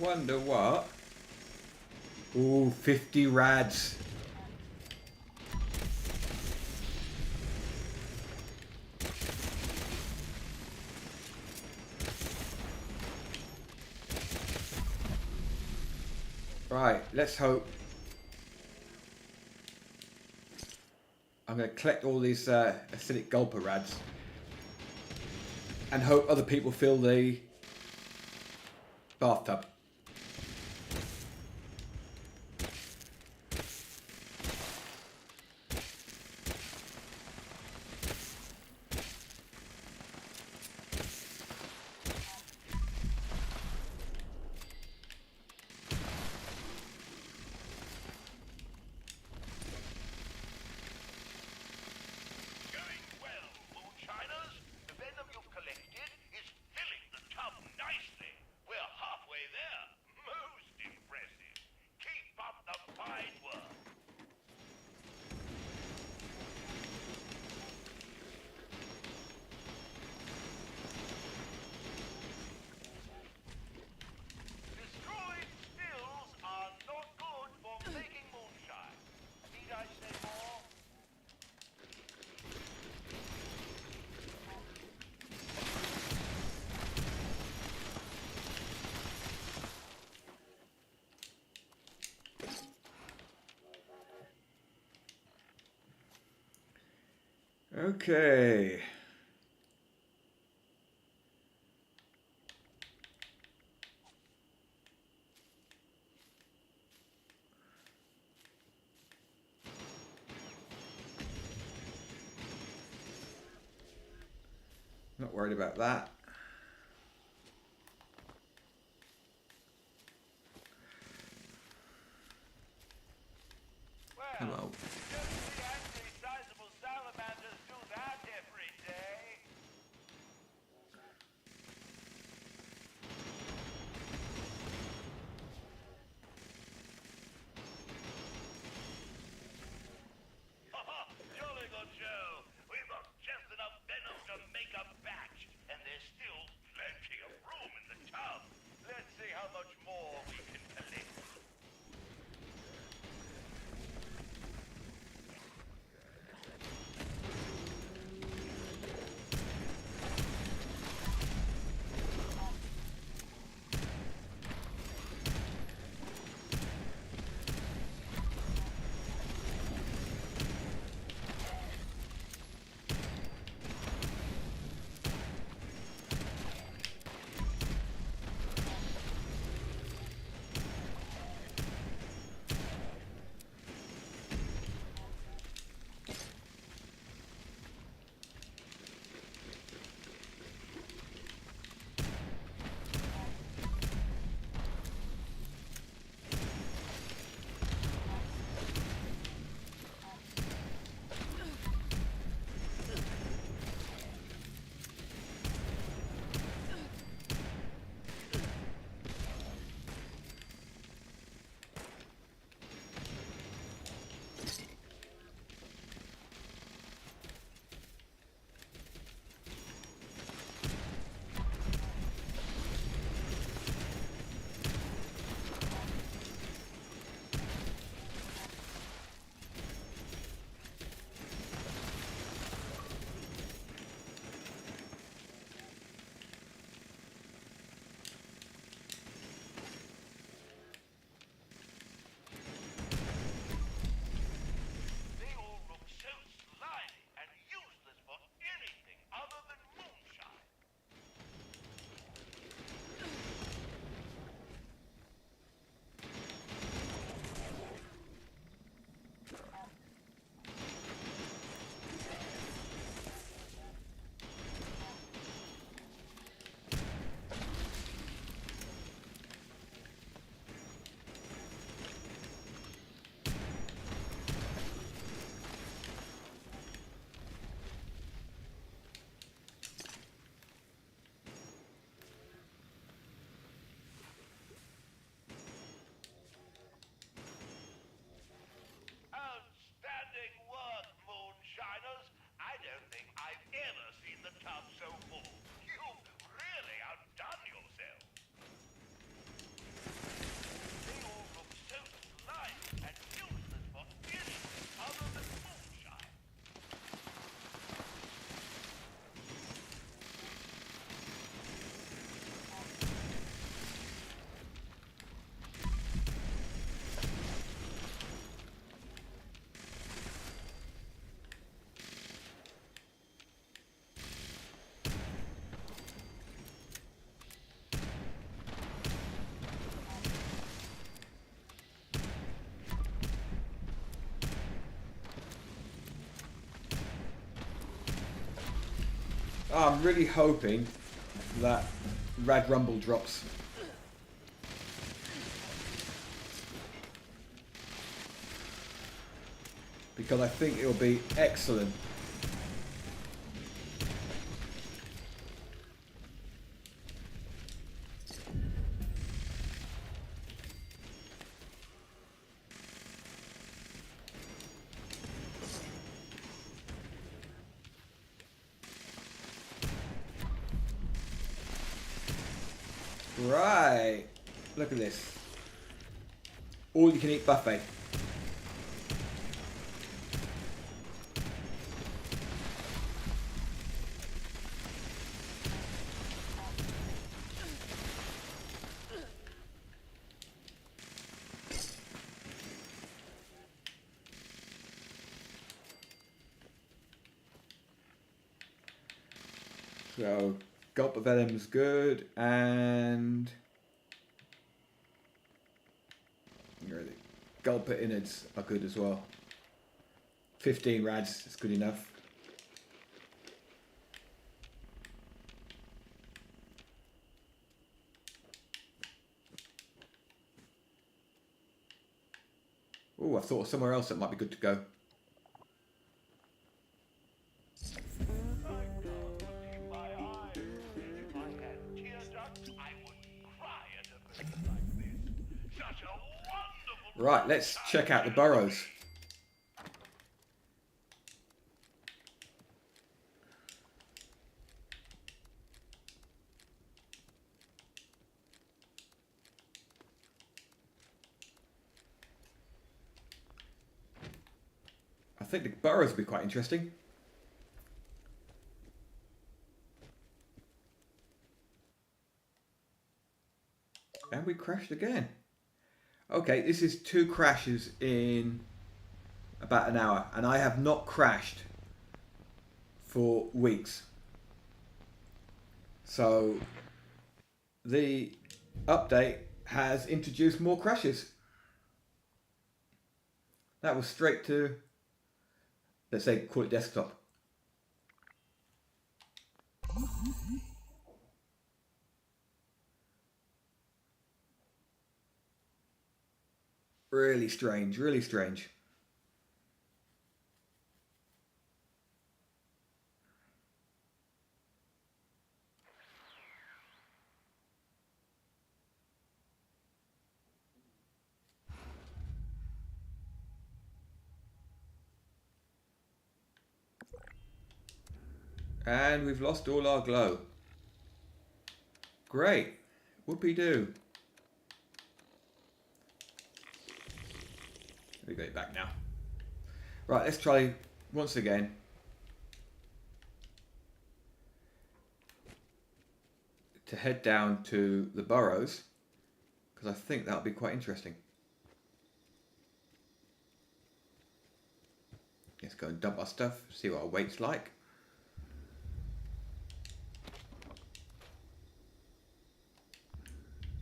wonder what. Ooh, 50 rads. Right, let's hope. I'm going to collect all these acidic gulper rads and hope other people fill the bathtub.
Going well, moonshiners. The venom you've collected is filling the tub nicely. We're halfway there. Most impressive. Keep up the fine work. Destroyed stills are not good for making moonshine. Need I say more?
Okay. Not worried about that. Hello.
Just the angry, sizable salamanders do that every day. Jolly good show. We've got just enough venom to make a batch, and there's still plenty of room in the tub. Let's see how much more we can collect.
I'm really hoping that Rad Rumble drops. Because I think it'll be excellent. Right, look at this. All you can eat buffet. So, Gulp of Venom's good, and Gulp of Innards are good as well. 15 rads is good enough. Oh, I thought of somewhere else that might be good to go. Right, let's check out the burrows. I think the burrows will be quite interesting. And we crashed again. Okay, this is 2 crashes in about an hour, and I have not crashed for weeks. So the update has introduced more crashes. That was straight to, let's say, call it desktop. Really strange, really strange. And we've lost all our glow. Great. Whoopee-doo. We got it back now. Right, let's try once again. To head down to the burrows, because I think that'll be quite interesting. Let's go and dump our stuff, see what our weight's like.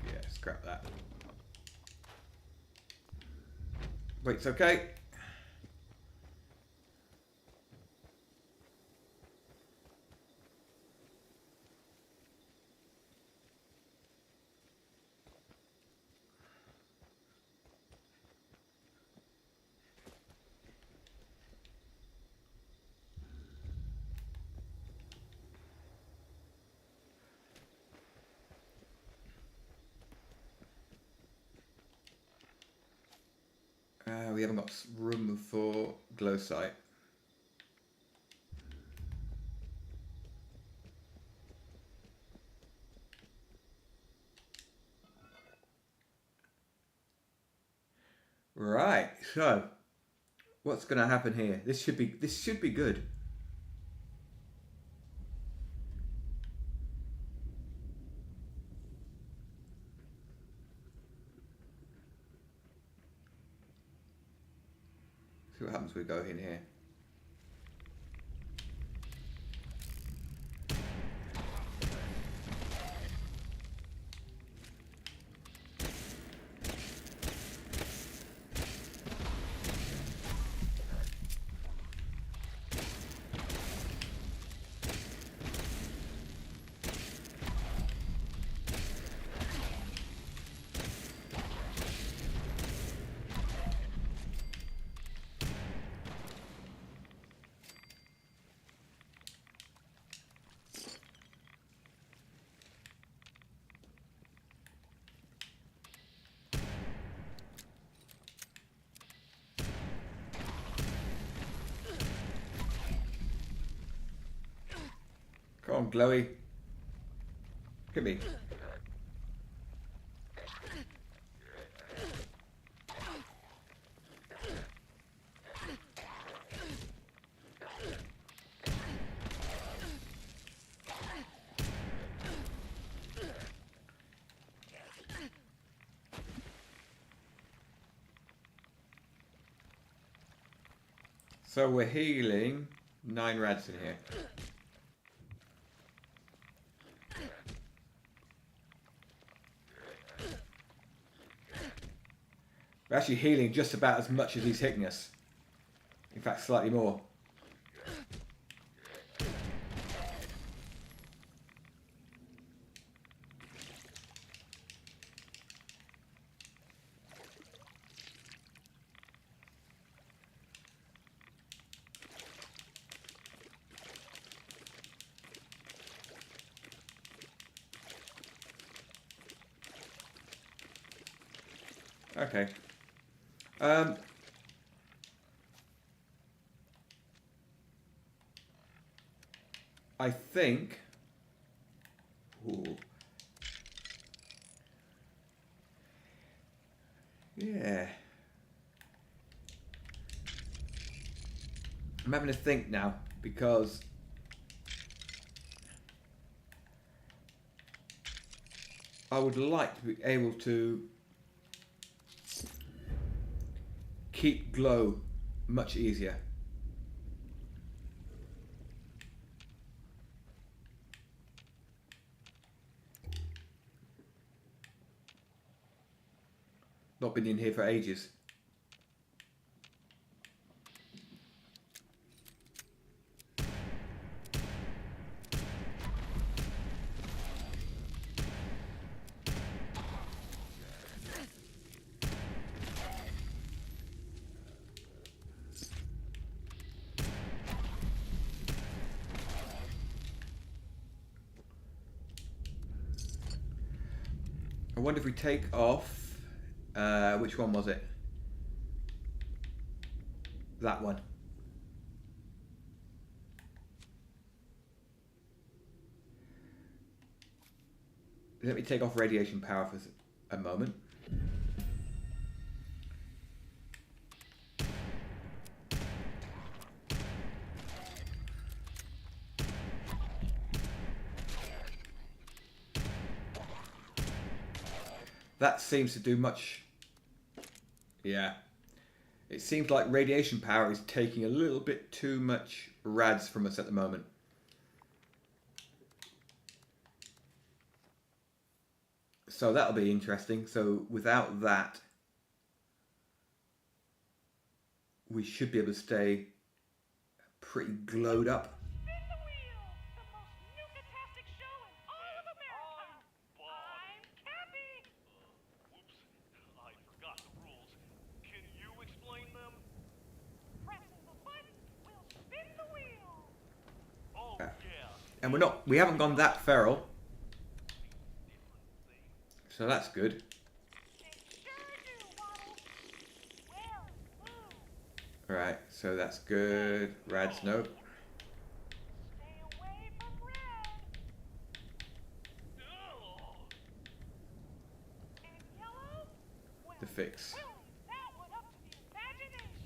Yeah, scrap that. Weight's okay. We haven't got room for glow sight. Right, so what's going to happen here? This should be good. See what happens when we go in here. on, Glowy. Hit me. So we're healing 9 rads in here. We're actually healing just about as much as he's hitting us. In fact, slightly more. Okay. I think. Ooh. Yeah. I'm having to think now because I would like to be able to keep glow much easier. Not been in here for ages. I wonder if we take off, which one was it? That one. Let me take off radiation power for a moment. That seems to do much. Yeah. It seems like radiation power is taking a little bit too much rads from us at the moment. So that'll be interesting. So without that, we should be able to stay pretty glowed up. And we haven't gone that feral. So that's good. Alright, so that's good. Rads, nope. The fix.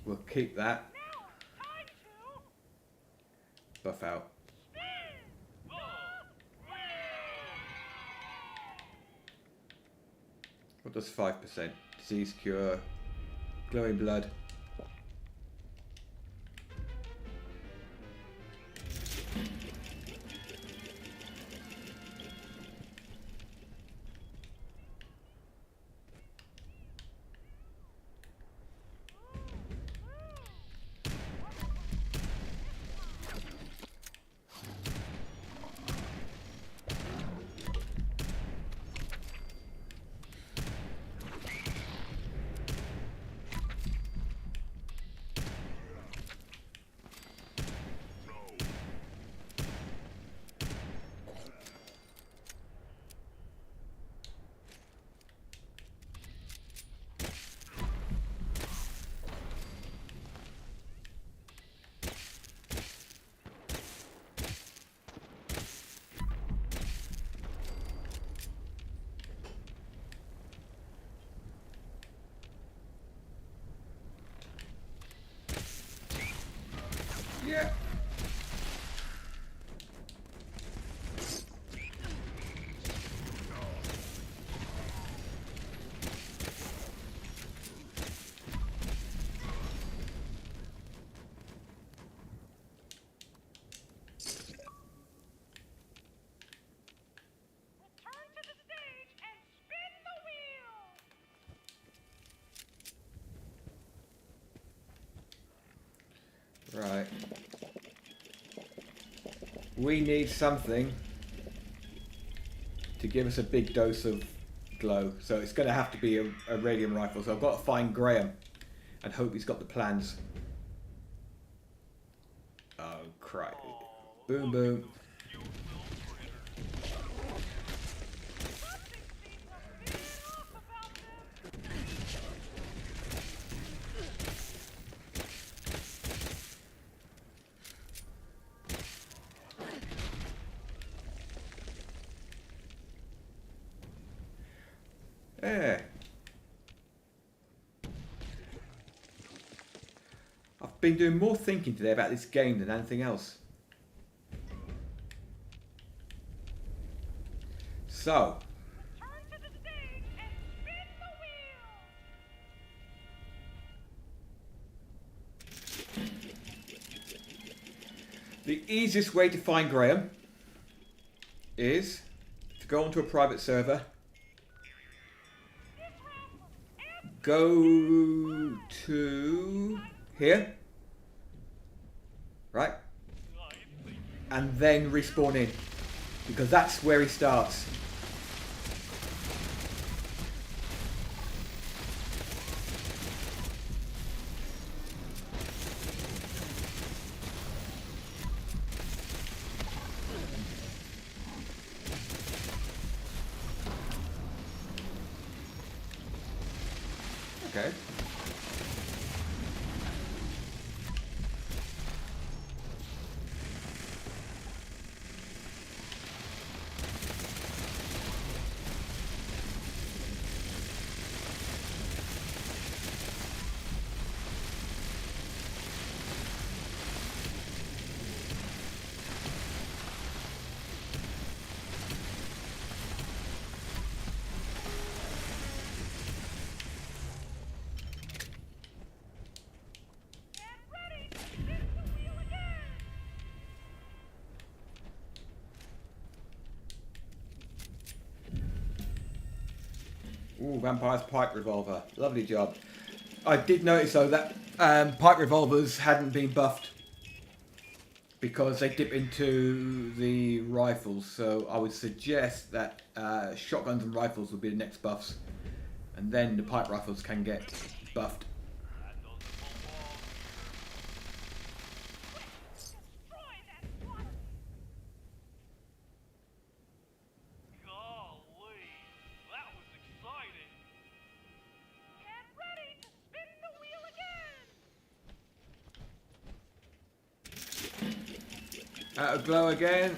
We'll keep that. Buff out. What does 5%? Disease cure, glowing blood. we need something to give us a big dose of glow. So it's going to have to be a radium rifle. So I've got to find Graham and hope he's got the plans. Oh, crap. Boom, boom. Yeah. I've been doing more thinking today about this game than anything else. So. The easiest way to find Graham is to go onto a private server, go to here, right, and then respawn in, because that's where he starts. Okay. Ooh, Vampire's pipe revolver. Lovely job. I did notice though that pipe revolvers hadn't been buffed because they dip into the rifles. So I would suggest that shotguns and rifles will be the next buffs, and then the pipe rifles can get buffed. Out of glow again.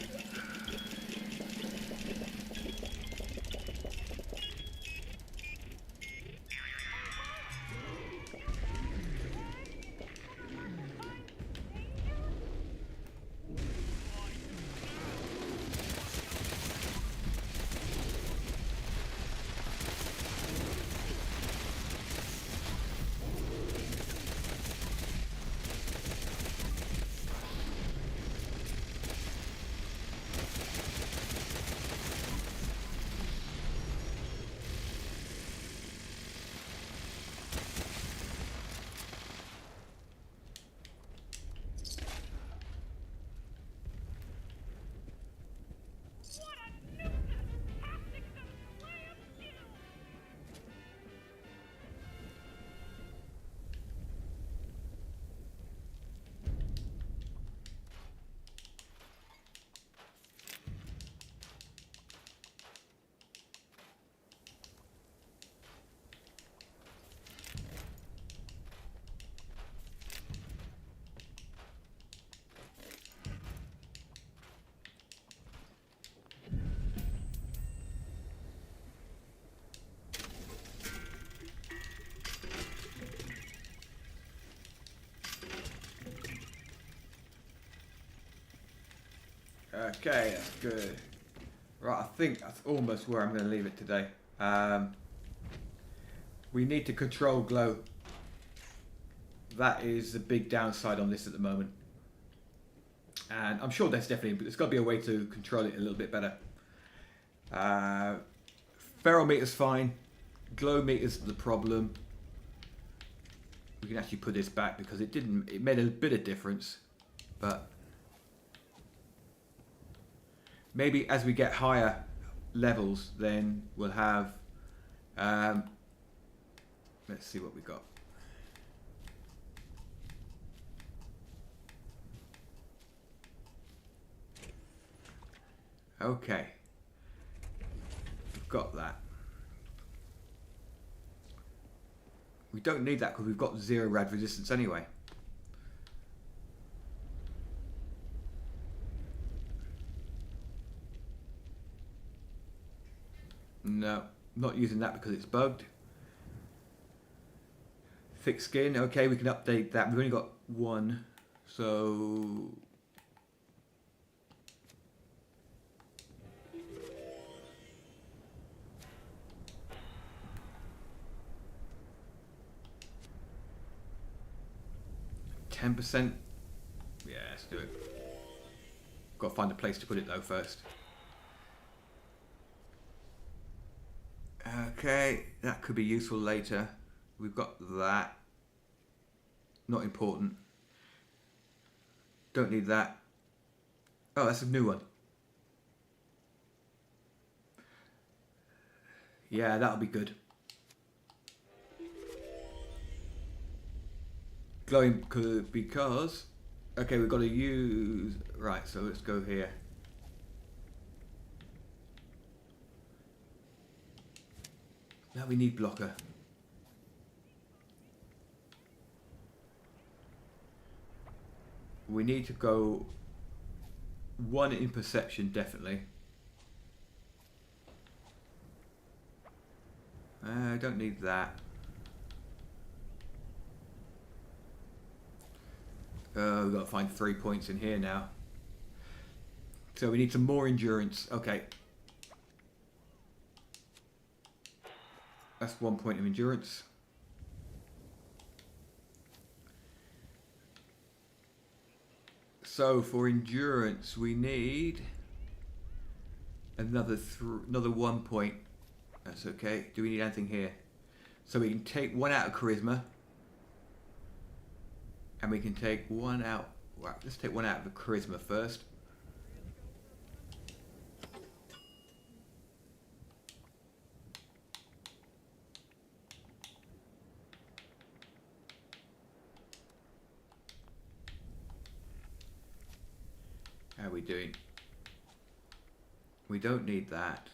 Okay, that's good. Right, I think that's almost where I'm going to leave it today. We need to control glow. That is the big downside on this at the moment. And I'm sure there's got to be a way to control it a little bit better. Feral meter's fine. Glow meter's the problem. We can actually put this back because it made a bit of difference. But maybe as we get higher levels, then we'll have. Let's see what we got. Okay, we've got that. We don't need that because we've got 0 rad resistance anyway. No, not using that because it's bugged. Thick skin, okay, we can update that. We've only got 1, so... %. Yeah, let's do it. Got to find a place to put it though first. Okay, that could be useful later. We've got that. Not important. Don't need that. Oh, that's a new one. Yeah, that'll be good. Glowing because okay, we've got to use right, so let's go here. Now we need blocker. We need to go 1 in perception, definitely. I don't need that. We've got to find 3 points in here now. So we need some more endurance. Okay. That's 1 point of endurance. So for endurance we need another 1 point. That's okay. Do we need anything here? So we can take 1 out of charisma. And we can take 1 out. Well, let's take 1 out of the charisma first. How are we doing? We don't need that.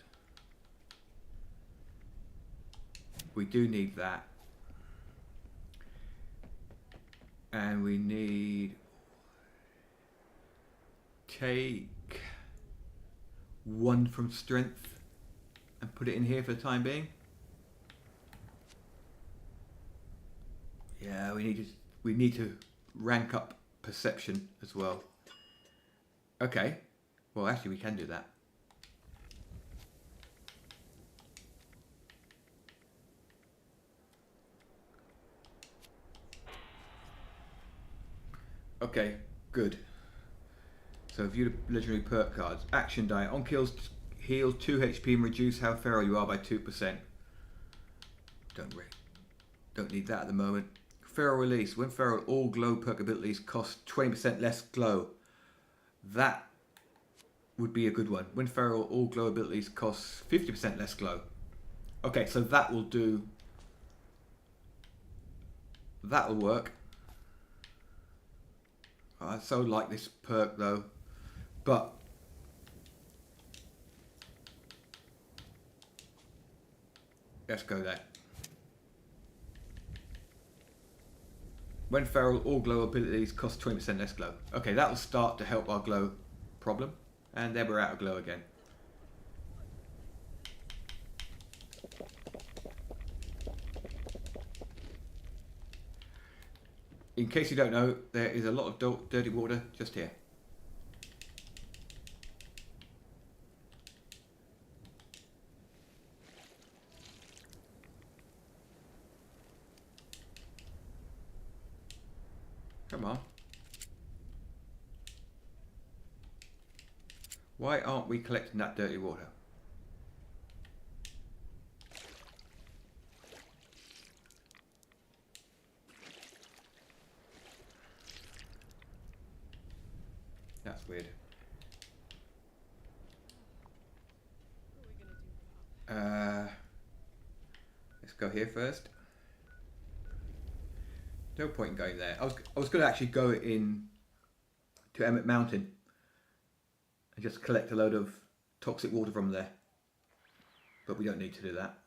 We do need that. And we need take 1 from strength and put it in here for the time being. Yeah, we need to rank up perception as well. Okay, well actually we can do that. Okay, good. So view the legendary perk cards. Action die. On kills, heal 2 HP and reduce how feral you are by 2%. Don't need that at the moment. Feral release. When feral, all glow perk abilities cost 20% less glow. That would be a good one. When feral, all glow abilities cost 50% less glow. Okay, so that will do. That'll work. I so like this perk though, but let's go there. When feral, all glow abilities cost 20% less glow. Okay, that will start to help our glow problem, and then we're out of glow again. In case you don't know, there is a lot of dirty water just here. Come on. Why aren't we collecting that dirty water? That's weird. go here first. No point in going there. I was going to actually go in to Emmett Mountain and just collect a load of toxic water from there. But we don't need to do that.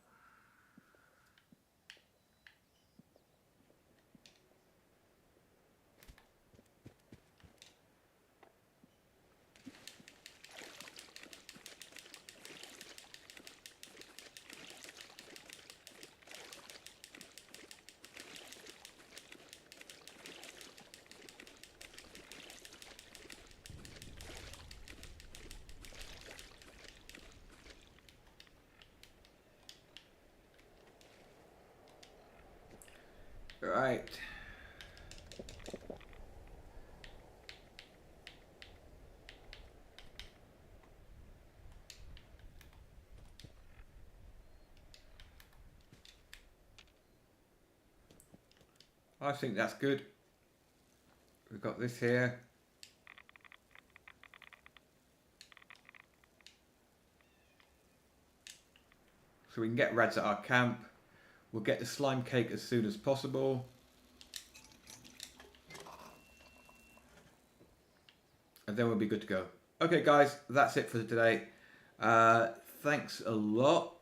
Right. I think that's good. We've got this here. So we can get rats at our camp. We'll get the slime cake as soon as possible. And then we'll be good to go. Okay guys, that's it for today. Thanks a lot.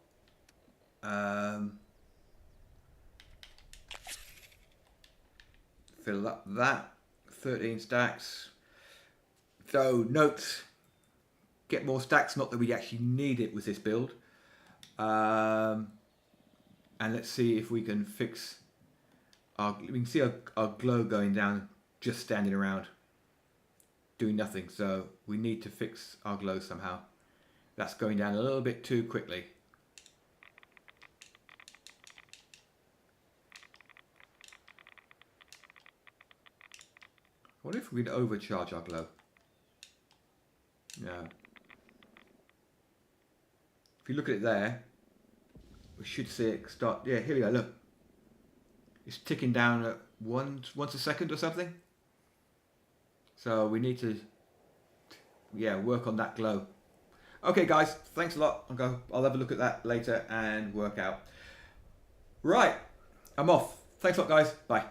Fill up that. 13 stacks. So notes. Get more stacks, not that we actually need it with this build. And let's see if we can fix our, we can see our glow going down, just standing around doing nothing. So we need to fix our glow somehow. That's going down a little bit too quickly. What if we'd overcharge our glow? No. If you look at it there, we should see it start. Yeah, here we go. Look, it's ticking down at once a second or something. So we need to, yeah, work on that glow. Okay, guys, thanks a lot. I'll have a look at that later and work out. Right, I'm off. Thanks a lot, guys. Bye.